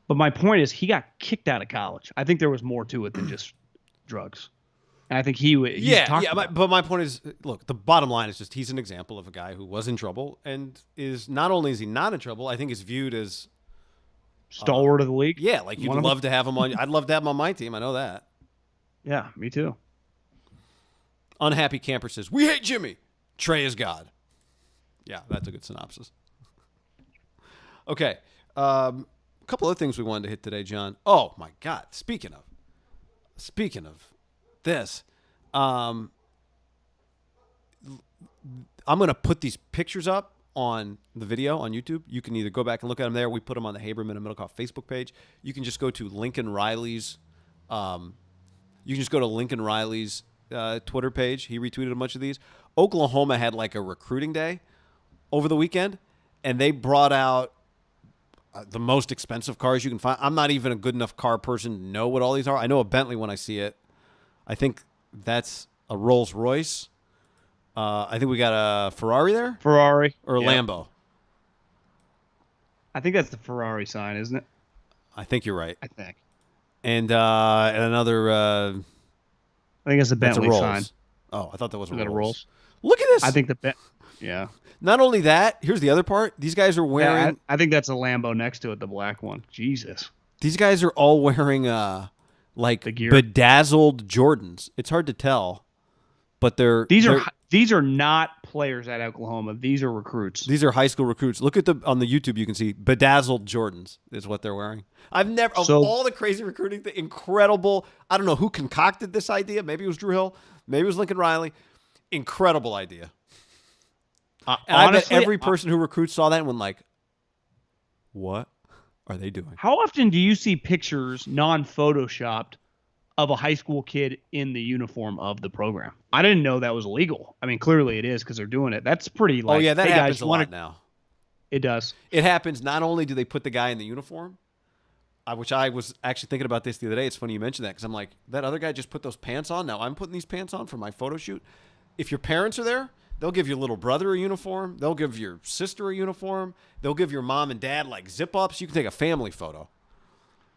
But my point is he got kicked out of college. I think there was more to it than just drugs. And I think but my point is, look, the bottom line is just he's an example of a guy who was in trouble and is not only is he not in trouble, I think is viewed as stalwart of the league. Yeah, like you'd love to have him on. I'd love to have him on my team. I know that. Yeah, me too. Unhappy Camper says, we hate Jimmy. Trey is God. Yeah, that's a good synopsis. Okay. A couple other things we wanted to hit today, John. Oh, my God. Speaking of this, I'm going to put these pictures up on the video on YouTube. You can either go back and look at them there. We put them on the Haberman and Middlecoff Facebook page. You can just go to Lincoln Riley's Twitter page. He retweeted a bunch of these. Oklahoma had like a recruiting day over the weekend, and they brought out the most expensive cars you can find. I'm not even a good enough car person to know what all these are. I know a Bentley when I see it. I think that's a Rolls Royce. I think we got a Ferrari there. Ferrari. Or a Lambo. I think that's the Ferrari sign, isn't it? I think you're right. I think. And another... I think it's a Bentley sign. Oh, I thought that was a Rolls. Look at this. I think yeah. Not only that, here's the other part. These guys are wearing... Yeah, I think that's a Lambo next to it, the black one. Jesus. These guys are all wearing like bedazzled Jordans. It's hard to tell, but these are not players at Oklahoma. These are recruits. These are high school recruits. Look at on the YouTube. You can see bedazzled Jordans is what they're wearing. I've never all the crazy recruiting, the incredible. I don't know who concocted this idea. Maybe it was Drew Hill. Maybe it was Lincoln Riley. Incredible idea. And honestly, I bet every person who recruits saw that and went like, "What are they doing?" How often do you see pictures non-photoshopped of a high school kid in the uniform of the program? I didn't know that was illegal. I mean, clearly it is because they're doing it. That's pretty like. Oh yeah, that happens a lot now. It does. It happens. Not only do they put the guy in the uniform, which I was actually thinking about this the other day. It's funny you mentioned that because I'm like, that other guy just put those pants on. Now I'm putting these pants on for my photo shoot. If your parents are there, they'll give your little brother a uniform. They'll give your sister a uniform. They'll give your mom and dad like zip-ups. You can take a family photo.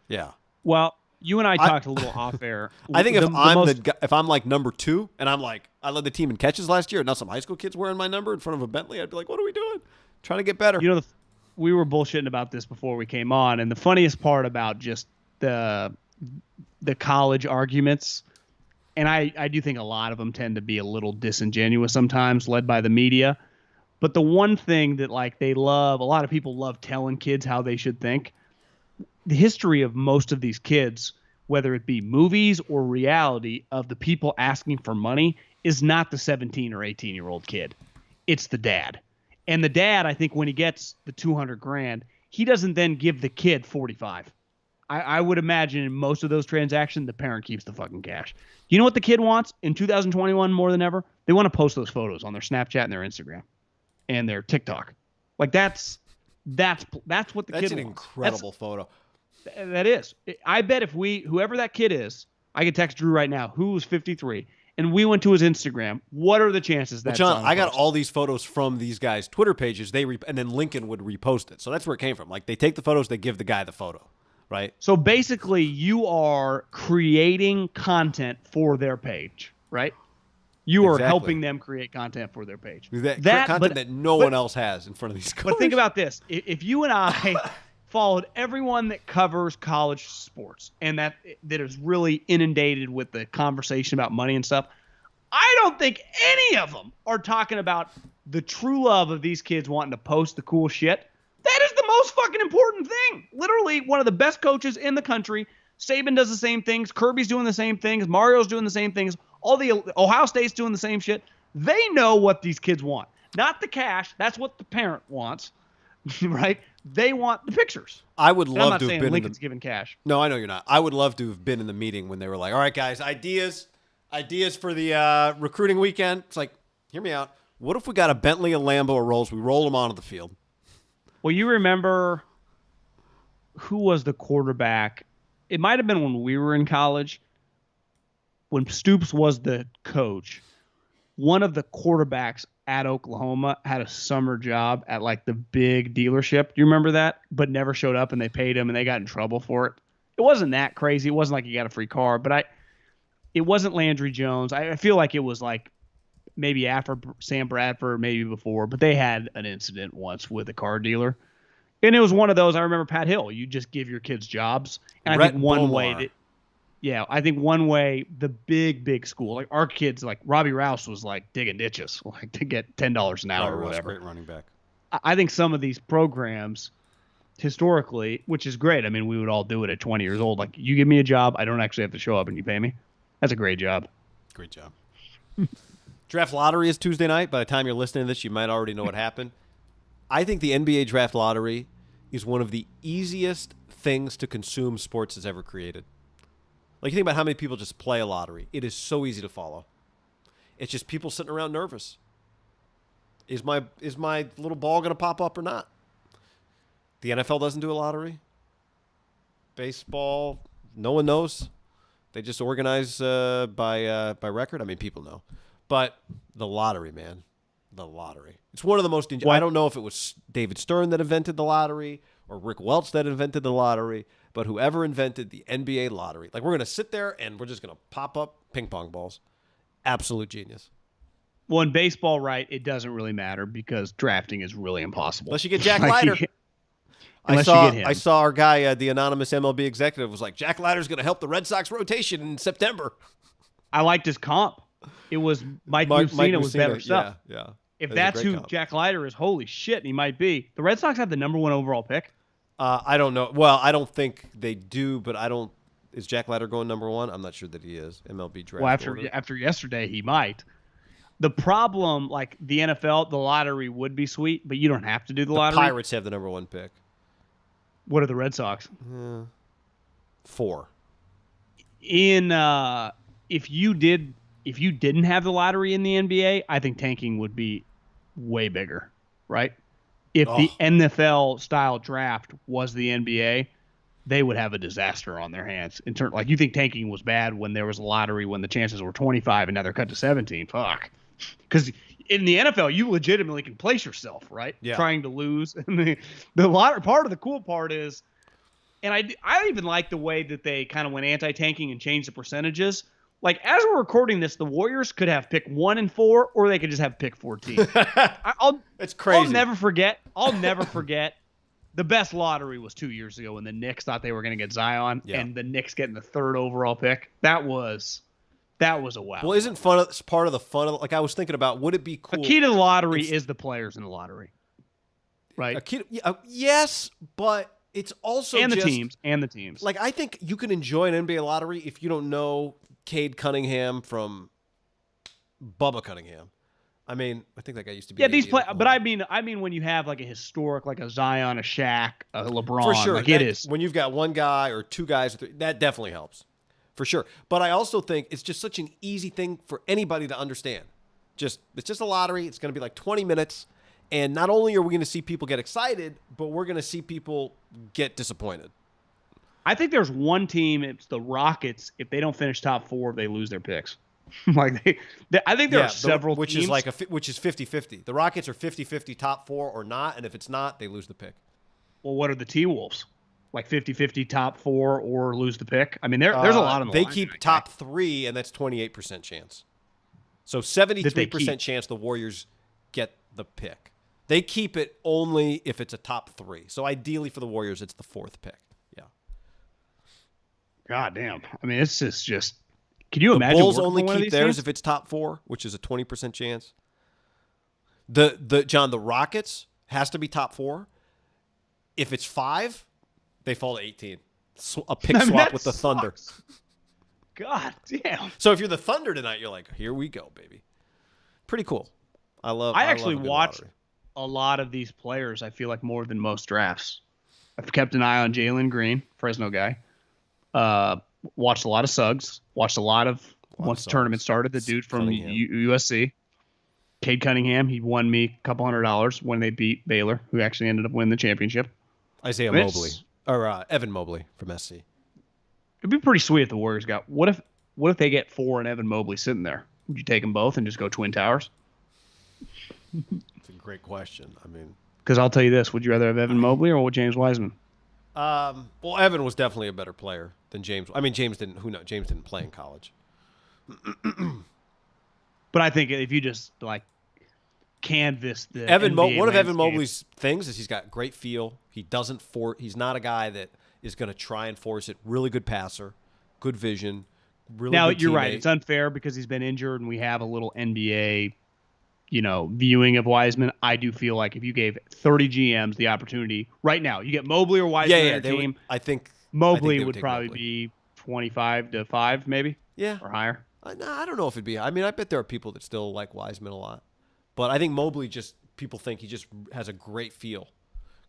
Yeah. Well, you and I talked a little off air. I think if I'm like number 2 and I'm like, I led the team in catches last year, and now some high school kids wearing my number in front of a Bentley, I'd be like, what are we doing? Trying to get better. You know, we were bullshitting about this before we came on, and the funniest part about just the college arguments, and I do think a lot of them tend to be a little disingenuous sometimes, led by the media. But the one thing that like a lot of people love telling kids how they should think. The history of most of these kids, whether it be movies or reality, of the people asking for money is not the 17 or 18-year-old kid. It's the dad. And the dad, I think when he gets the $200,000, he doesn't then give the kid 45. I would imagine in most of those transactions, the parent keeps the fucking cash. You know what the kid wants in 2021 more than ever? They want to post those photos on their Snapchat and their Instagram and their TikTok. Like that's what the kid wants. That's an incredible photo. That is. I bet if whoever that kid is, I could text Drew right now, who's 53, and we went to his Instagram, what are the chances that John, I got all these photos from these guys' Twitter pages, and then Lincoln would repost it. So that's where it came from. Like, they take the photos, they give the guy the photo. right? So basically, you are creating content for their page, right? You are helping them create content for their page. That content that no one else has in front of these coaches. But think about this. If you and I followed everyone that covers college sports and that is really inundated with the conversation about money and stuff, I don't think any of them are talking about the true love of these kids wanting to post the cool shit. That is the most fucking important thing. Literally one of the best coaches in the country. Saban does the same things. Kirby's doing the same things. Mario's doing the same things. All the Ohio State's doing the same shit. They know what these kids want. Not the cash. That's what the parent wants, right? They want the pictures. I would love to have been Lincoln's giving cash. No, I know you're not. I would love to have been in the meeting when they were like, all right, guys, ideas for the recruiting weekend. It's like, hear me out. What if we got a Bentley, a Lambo, a Rolls? We roll them onto the field. Well, you remember who was the quarterback? It might have been when we were in college, when Stoops was the coach. One of the quarterbacks at Oklahoma had a summer job at like the big dealership. Do you remember that? But never showed up, and they paid him, and they got in trouble for it. It wasn't that crazy. It wasn't like he got a free car, but it wasn't Landry Jones. I feel like it was like maybe after Sam Bradford, maybe before, but they had an incident once with a car dealer. And it was one of those, I remember Pat Hill, you just give your kids jobs. And I think one way the big school, like our kids, like Robbie Rouse was like digging ditches, like to get $10 an hour or whatever. Great running back. I think some of these programs historically, which is great. I mean, we would all do it at 20 years old. Like, you give me a job, I don't actually have to show up and you pay me. That's a great job. Great job. Draft lottery is Tuesday night. By the time you're listening to this, you might already know what happened. I think the NBA draft lottery is one of the easiest things to consume sports has ever created. Like, you think about how many people just play a lottery. It is so easy to follow. It's just people sitting around nervous. Is my little ball going to pop up or not? The NFL doesn't do a lottery. Baseball, no one knows. They just organize by record. I mean, people know. But the lottery, man. The lottery. It's one of the most... I don't know if it was David Stern that invented the lottery or Rick Welch that invented the lottery, but whoever invented the NBA lottery. Like, we're going to sit there and we're just going to pop up ping pong balls. Absolute genius. Well, in baseball, right, it doesn't really matter because drafting is really impossible. Unless you get Jack Leiter. I saw our guy, the anonymous MLB executive, was like, Jack Leiter's going to help the Red Sox rotation in September. I liked his comp. It was Mike Mussina was better stuff. Yeah. If that's who comp. Jack Leiter is, holy shit, he might be. The Red Sox have the number 1 overall pick. I don't know. Well, I don't think they do, but I don't. Is Jack Leiter going number 1? I'm not sure that he is. MLB draft. Well, after yesterday, he might. The problem, like the NFL, the lottery would be sweet, but you don't have to do the lottery. The Pirates have the number 1 pick. What are the Red Sox? 4. If you didn't have the lottery in the NBA, I think tanking would be way bigger, right? If the NFL style draft was the NBA, they would have a disaster on their hands. Like, you think tanking was bad when there was a lottery when the chances were 25 and now they're cut to 17. Fuck. Because in the NFL, you legitimately can place yourself, right? Yeah. Trying to lose. And the lottery part of the cool part is, and I even like the way that they kind of went anti-tanking and changed the percentages. Like, as we're recording this, the Warriors could have pick 1 and 4, or they could just have pick 14. It's crazy. I'll never forget. The best lottery was 2 years ago when the Knicks thought they were going to get Zion, and the Knicks getting the 3rd overall pick. That was a wow. Well, isn't fun? It's part of the fun of, like, I was thinking about, would it be cool? A key to the lottery is the players in the lottery, right? Yes, but it's also and the teams. Like, I think you can enjoy an NBA lottery if you don't know Cade Cunningham from Bubba Cunningham. I mean, I think that guy used to be. Yeah, but I mean, when you have like a historic, like a Zion, a Shaq, a LeBron, for sure, like it is. When you've got one guy or two guys, that definitely helps, for sure. But I also think it's just such an easy thing for anybody to understand. It's just a lottery. It's going to be like 20 minutes, and not only are we going to see people get excited, but we're going to see people get disappointed. I think there's one team. It's the Rockets. If they don't finish top 4, they lose their picks. Like I think there are several which teams. Which is 50-50. The Rockets are 50-50 top 4 or not, and if it's not, they lose the pick. Well, what are the T-Wolves? like 50-50 top 4 or lose the pick? I mean, there's a lot on the They line keep for that top guy. 3, and that's 28% chance. So That they 73% keep. chance the Warriors get the pick. They keep it only if it's a top 3. So ideally for the Warriors, it's the 4th pick. Yeah. God damn. I mean, it's just. Can you The imagine Bulls working only for one of keep these theirs teams? if it's top 4, which is a 20% chance. The Rockets has to be top 4. If it's 5, they fall to 18. A pick I mean, swap that with the Thunder. sucks. God damn. So if you're the Thunder tonight, you're like, here we go, baby. Pretty cool. I love I a good watched lottery. a lot of these players, I feel like, more than most drafts. I've kept an eye on Jalen Green, Fresno guy. Watched a lot of Suggs. Watched a lot of once the tournament started, the dude from USC. Cade Cunningham, he won me a couple $100 when they beat Baylor, who actually ended up winning the championship. Isaiah Mobley. Or Evan Mobley from SC. It'd be pretty sweet if the Warriors got. What if they get 4 and Evan Mobley sitting there? Would you take them both and just go Twin Towers? It's a great question. I mean, because I'll tell you this: would you rather have Evan Mobley or James Wiseman? Well, Evan was definitely a better player than James. I mean, James didn't. Who knows? James didn't play in college. But I think if you just like canvas the one of Evan landscape. Mobley's things is he's got great feel. He doesn't He's not a guy that is going to try and force it. Really good passer, good vision. Really now good you're teammate. right. It's unfair because he's been injured, and we have a little NBA, viewing of Wiseman. I do feel like if you gave 30 GMs the opportunity right now, you get Mobley or Wiseman on your team. I think Mobley they would probably be 25-5, maybe. Yeah, or higher. I don't know if it'd be. I mean, I bet there are people that still like Wiseman a lot, but I think Mobley people think he just has a great feel,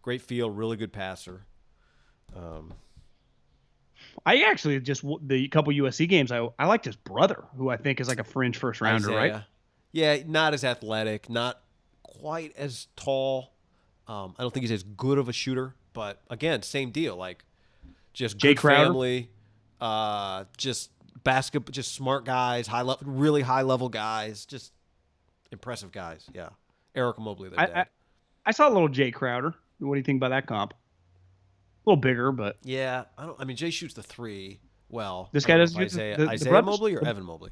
really good passer. I actually just the couple USC games I liked his brother, who I think is like a fringe first rounder, Isaiah. right? Yeah, not as athletic, not quite as tall. I don't think he's as good of a shooter, but again, same deal. Like just Jay good Crowder? family, just basketball, just smart guys, really high level guys, just impressive guys. Yeah, Eric Mobley, their dad. I saw a little Jay Crowder. What do you think about that comp? A little bigger, but yeah, I mean, Jay shoots the 3 well. This guy does Isaiah the Mobley or Evan Mobley.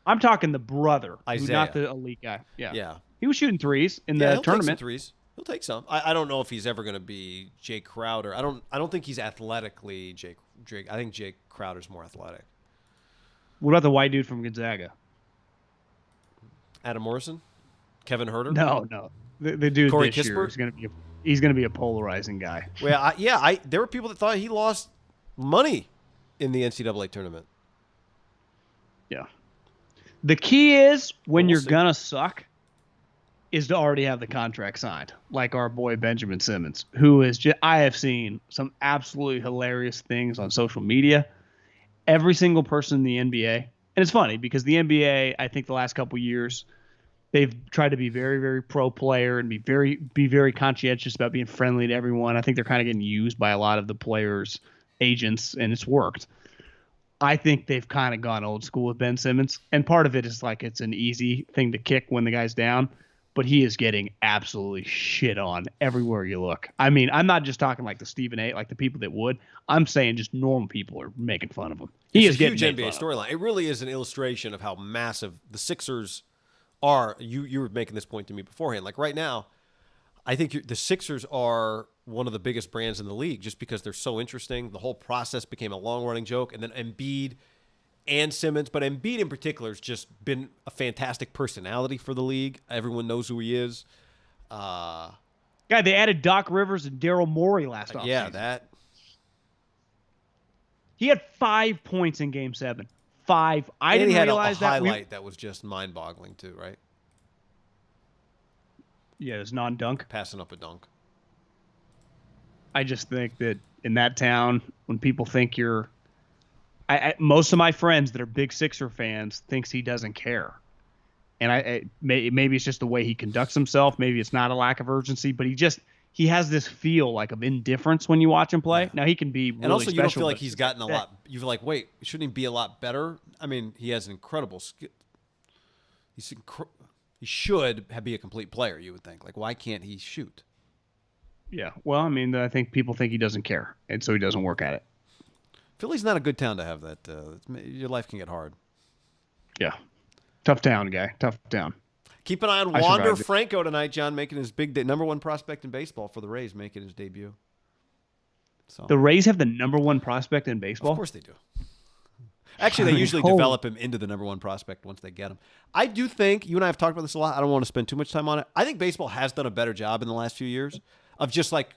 I'm talking the brother, Isaiah. not the elite guy. Yeah. He was shooting threes in he'll the take tournament. some threes. He'll take some. I don't know if he's ever going to be Jay Crowder. I don't think he's athletically Jake. I think Jay Crowder's more athletic. What about the white dude from Gonzaga? Adam Morrison, Kevin Herter. No. The dude Corey this year Kispert? is going to be he's going to be a polarizing guy. Well, there were people that thought he lost money in the NCAA tournament. Yeah. The key is when We'll you're see. gonna suck is to already have the contract signed, like our boy Benjamin Simmons, who is just I have seen some absolutely hilarious things on social media. Every single person in the NBA, and it's funny because the NBA, I think the last couple years, they've tried to be very, very pro player and be very conscientious about being friendly to everyone. I think they're kind of getting used by a lot of the players' agents, and it's worked. I think they've kind of gone old school with Ben Simmons, and part of it is like it's an easy thing to kick when the guy's down, but he is getting absolutely shit on everywhere you look. I mean, I'm not just talking like the Stephen A, like the people that would. I'm saying just normal people are making fun of him. He It's is a getting huge made NBA fun of. storyline. It really is an illustration of how massive the Sixers are. You were making this point to me beforehand. Like right now, I think the Sixers are one of the biggest brands in the league just because they're so interesting. The whole process became a long-running joke, and then Embiid and Simmons, but Embiid in particular has just been a fantastic personality for the league. Everyone knows who he is. Yeah, they added Doc Rivers and Daryl Morey last offseason. Yeah, that. He had 5 points in Game 7. 5. I And didn't he had realize a that. highlight that was just mind-boggling too, right? Yeah, it was non-dunk. Passing up a dunk. I just think that in that town, when people think you're, most of my friends that are big Sixer fans thinks he doesn't care, and maybe it's just the way he conducts himself. Maybe it's not a lack of urgency, but he has this feel like of indifference when you watch him play. Yeah. Now he can be really and also special, you don't feel like he's gotten a lot. You're like, wait, shouldn't he be a lot better? I mean, he has an incredible skill. He should be a complete player. You would think. Like, why can't he shoot? Yeah. Well, I mean, I think people think he doesn't care, and so he doesn't work at it. Philly's not a good town to have that. Your life can get hard. Yeah. Tough town, guy. Tough town. Keep an eye on Wander Franco tonight, John, making his big day. Number 1 prospect in baseball for the Rays, making his debut. So the Rays have the number 1 prospect in baseball? Of course they do. Actually, they usually develop him into the number 1 prospect once they get him. I do think, you and I have talked about this a lot. I don't want to spend too much time on it. I think baseball has done a better job in the last few years of just like,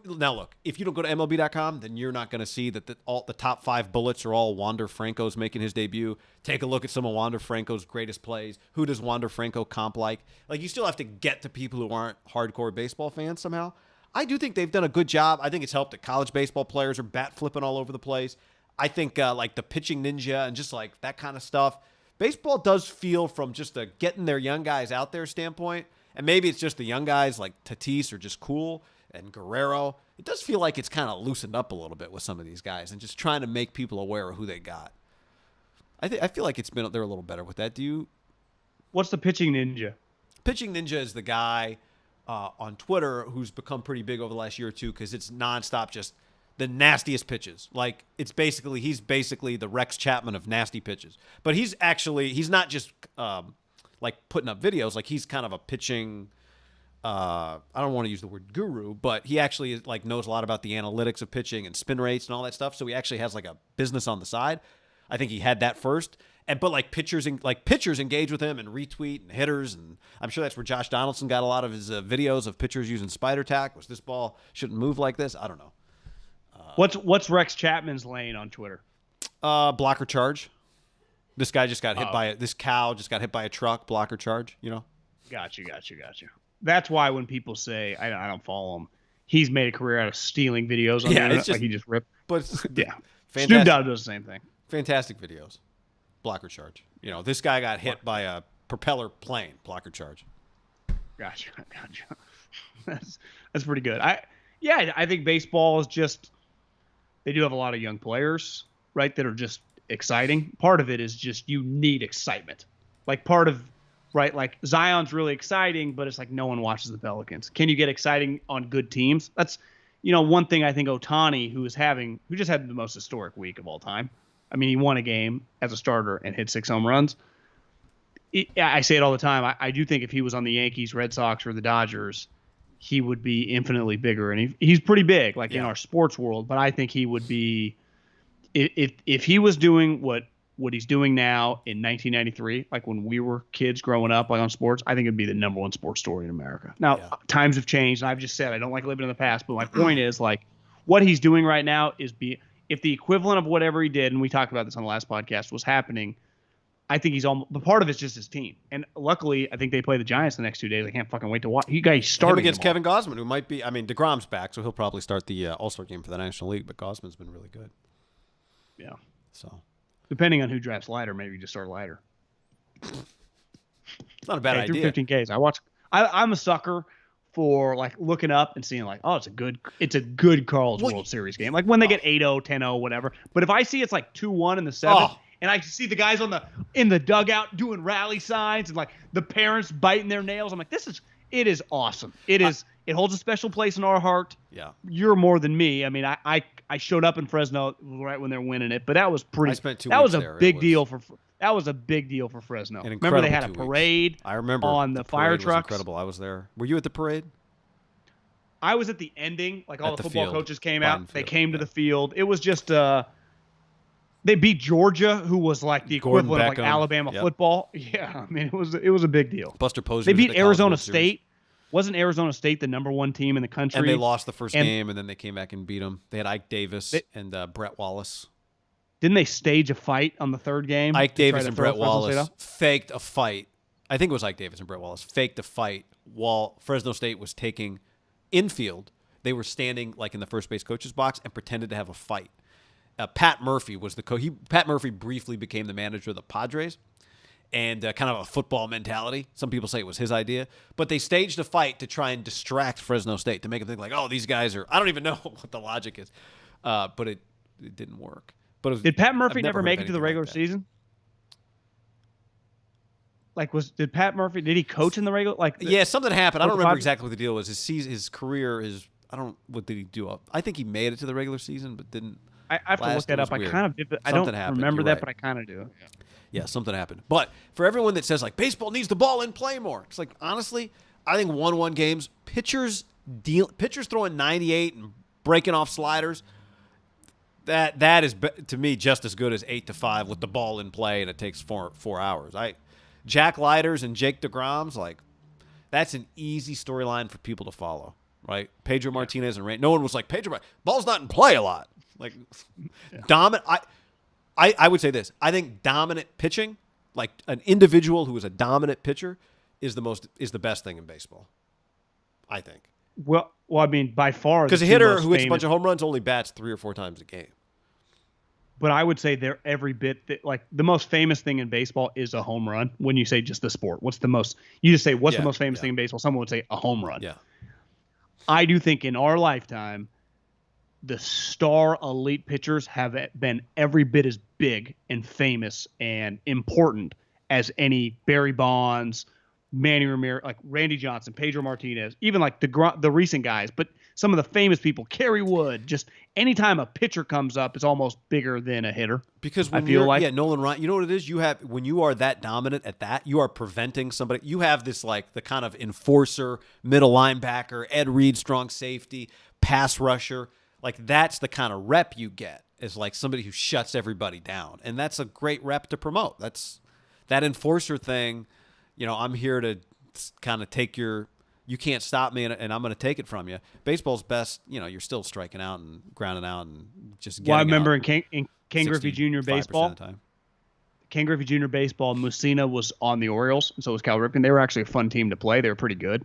now look, if you don't go to MLB.com, then you're not going to see that all the top 5 bullets are all Wander Franco's making his debut. Take a look at some of Wander Franco's greatest plays. Who does Wander Franco comp like? Like, you still have to get to people who aren't hardcore baseball fans somehow. I do think they've done a good job. I think it's helped that college baseball players are bat flipping all over the place. I think like the pitching ninja and just like that kind of stuff. Baseball does feel from just the getting their young guys out there standpoint, and maybe it's just the young guys like Tatis are just cool and Guerrero. It does feel like it's kind of loosened up a little bit with some of these guys and just trying to make people aware of who they got. I feel like they're a little better with that. Do you? What's the pitching ninja? Pitching ninja is the guy on Twitter who's become pretty big over the last year or two because it's nonstop just the nastiest pitches. Like he's basically the Rex Chapman of nasty pitches. But he's not just like putting up videos. Like he's kind of a pitching. I don't want to use the word guru, but he actually like knows a lot about the analytics of pitching and spin rates and all that stuff. So he actually has like a business on the side. I think he had that first. But like pitchers engage with him and retweet and hitters, and I'm sure that's where Josh Donaldson got a lot of his videos of pitchers using spider tack. Was this ball shouldn't move like this? I don't know. What's Rex Chapman's lane on Twitter? Blocker charge. This guy just got hit this cow just got hit by a truck. Blocker charge. You know. Got you. That's why when people say I don't follow him, he's made a career out of stealing videos on the internet. Like he just ripped. But yeah, Snoop Dogg does the same thing. Fantastic videos. Blocker charge. You know, this guy got hit by a propeller plane. Blocker charge. Gotcha. That's pretty good. I think baseball is just. They do have a lot of young players, right, that are just exciting. Part of it is just you need excitement. Like like Zion's really exciting, but it's like no one watches the Pelicans. Can you get exciting on good teams? That's, one thing I think Ohtani, who just had the most historic week of all time. I mean, he won a game as a starter and hit 6 home runs. I say it all the time. I do think if he was on the Yankees, Red Sox, or the Dodgers, he would be infinitely bigger, and he's pretty big, like in our sports world. But I think he would be, if he was doing what he's doing now in 1993, like when we were kids growing up, like on sports, I think it'd be the number 1 sports story in America. Now, times have changed, and I've just said I don't like living in the past, but my point is like what he's doing right now is if the equivalent of whatever he did, and we talked about this on the last podcast, was happening. I think the part of it's just his team. And luckily, I think they play the Giants the next 2 days. I can't fucking wait to watch. You guys starting against Kevin Gausman, who might be, DeGrom's back, so he'll probably start the All-Star game for the National League, but Gausman's been really good. Yeah. So, depending on who drafts lighter, maybe you just start lighter. It's not a bad idea. 15 Ks. I'm a sucker for like looking up and seeing like, oh, it's a good Carl's World Series game. Like when they get 8-0, 10-0, whatever. But if I see it's like 2-1 in the 7th, and I see the guys in the dugout doing rally signs and like the parents biting their nails, I'm like, it is awesome. It holds a special place in our heart. Yeah. You're more than me. I mean, I showed up in Fresno right when they're winning it, but that was pretty. I spent 2 that weeks was a there. big deal for. That was a big deal for Fresno. Remember they had a parade. I remember on the fire trucks. Incredible. I was there. Were you at the parade? I was at the ending. Like all the football field. Coaches came out. They came to the field. It was just they beat Georgia, who was like the equivalent of like Alabama football. Yeah, I mean it was a big deal. Buster Posey. They beat Arizona State. Wasn't Arizona State the number 1 team in the country? And they lost the first game, and then they came back and beat them. They had Ike Davis and Brett Wallace. Didn't they stage a fight on the 3rd game? Ike Davis and Brett Wallace faked a fight. I think it was Ike Davis and Brett Wallace faked a fight while Fresno State was taking infield. They were standing like in the first base coach's box and pretended to have a fight. Pat Murphy was the coach. Pat Murphy briefly became the manager of the Padres, and kind of a football mentality. Some people say it was his idea, but they staged a fight to try and distract Fresno State to make them think like, oh, these guys are. I don't even know what the logic is, but it didn't work. But did Pat Murphy never make it to the regular season? like did Pat Murphy, did he coach in the regular? Yeah, something happened. I don't remember exactly what the deal was. His career is, what did he do? I think he made it to the regular season, but didn't. I have to look that up. Weird. I kind of did. I don't remember that, but I kind of do. Yeah, something happened. But for everyone that says like baseball needs the ball in play more, it's like honestly, I think 1-1 games, pitchers throwing 98 and breaking off sliders. That is to me just as good as 8-5 with the ball in play, and it takes 4 hours. Jack Leiters and Jake DeGrom's, like, that's an easy storyline for people to follow, right? Pedro Martinez and Ray. No one was like, ball's not in play a lot. Like, dominant. I would say this. I think dominant pitching, like an individual who is a dominant pitcher, is the best thing in baseball. I think. Well, I mean, by far, because a hitter who hits a bunch of home runs only bats 3 or 4 times a game. But I would say they're every bit like the most famous thing in baseball is a home run. When you say just the sport, what's the most? You just say what's the most famous thing in baseball? Someone would say a home run. Yeah. I do think in our lifetime, the star elite pitchers have been every bit as big and famous and important as any Barry Bonds, Manny Ramirez, like Randy Johnson, Pedro Martinez, even like the recent guys, but some of the famous people, Kerry Wood. Just anytime a pitcher comes up, it's almost bigger than a hitter. Because when Nolan Ryan, you know what it is? When you are that dominant at that, you are preventing somebody. You have this like the kind of enforcer, middle linebacker, Ed Reed, strong safety, pass rusher. Like that's the kind of rep you get is like somebody who shuts everybody down, and that's a great rep to promote. That's that enforcer thing. I'm here to kind of take you can't stop me, and I'm going to take it from you. Baseball's best, you're still striking out and grounding out and just getting out. Well, I remember in Ken Griffey Jr. baseball, Mussina was on the Orioles, and so was Cal Ripken. They were actually a fun team to play. They were pretty good.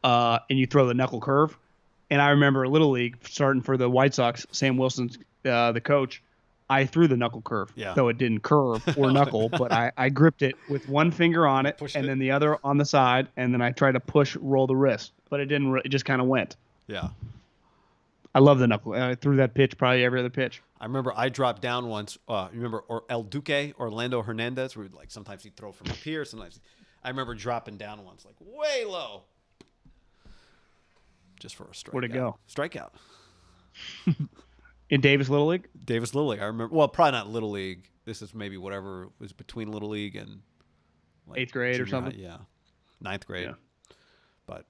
And you throw the knuckle curve. And I remember Little League starting for the White Sox, Sam Wilson's the coach. I threw the knuckle curve, so it didn't curve or knuckle, but I gripped it with one finger on it and then the other on the side, and then I tried to roll the wrist, but it didn't. It just kind of went. Yeah. I love the knuckle. I threw that pitch probably every other pitch. I remember I dropped down once. Remember El Duque, Orlando Hernandez, where like sometimes he'd throw from up here, sometimes. I remember dropping down once, like way low, just for a strikeout. Where'd it go? Strikeout. In Davis Little League? Davis Little League. I remember. Well, probably not Little League. This is maybe whatever was between Little League and like 8th grade or something. Yeah, 9th grade. Yeah. But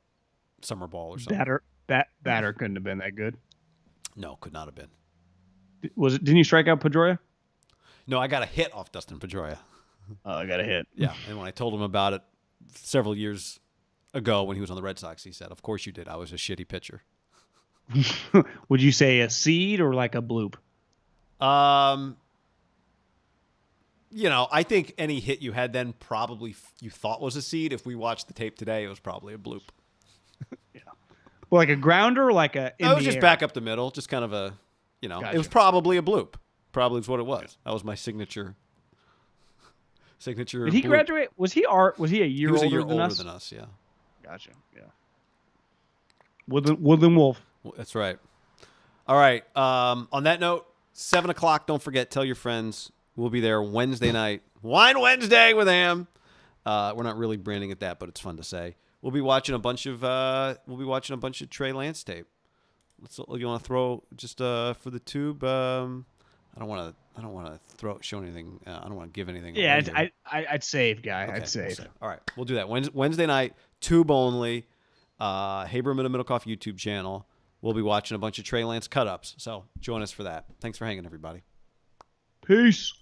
summer ball or something. Batter couldn't have been that good. No, could not have been. Didn't you strike out Pedroia? No, I got a hit off Dustin Pedroia. Oh, I got a hit. Yeah, and when I told him about it several years ago when he was on the Red Sox, he said, "Of course you did. I was a shitty pitcher." Would you say a seed or like a bloop? I think any hit you had then probably you thought was a seed. If we watched the tape today, it was probably a bloop. Yeah. Well, like a grounder or like a it was just back up the middle, just kind of a, Gotcha. It was probably a bloop. Probably is what it was. Yeah. That was my signature. Did he bloop. Graduate? Was he a year older than us? Yeah. Gotcha. Yeah. Woodland Wolf. That's right. All right. On that note, 7:00. Don't forget. Tell your friends. We'll be there Wednesday night. Wine Wednesday with Ham. We're not really branding it that, but it's fun to say. We'll be watching a bunch of Trey Lance tape. You want to throw just for the tube? I don't want to show anything. I don't want to give anything. Yeah, I'd save, guy. Okay, I'd save. All right, we'll do that Wednesday night. Tube only. Haber Middlecoff YouTube channel. We'll be watching a bunch of Trey Lance cut-ups. So join us for that. Thanks for hanging, everybody. Peace.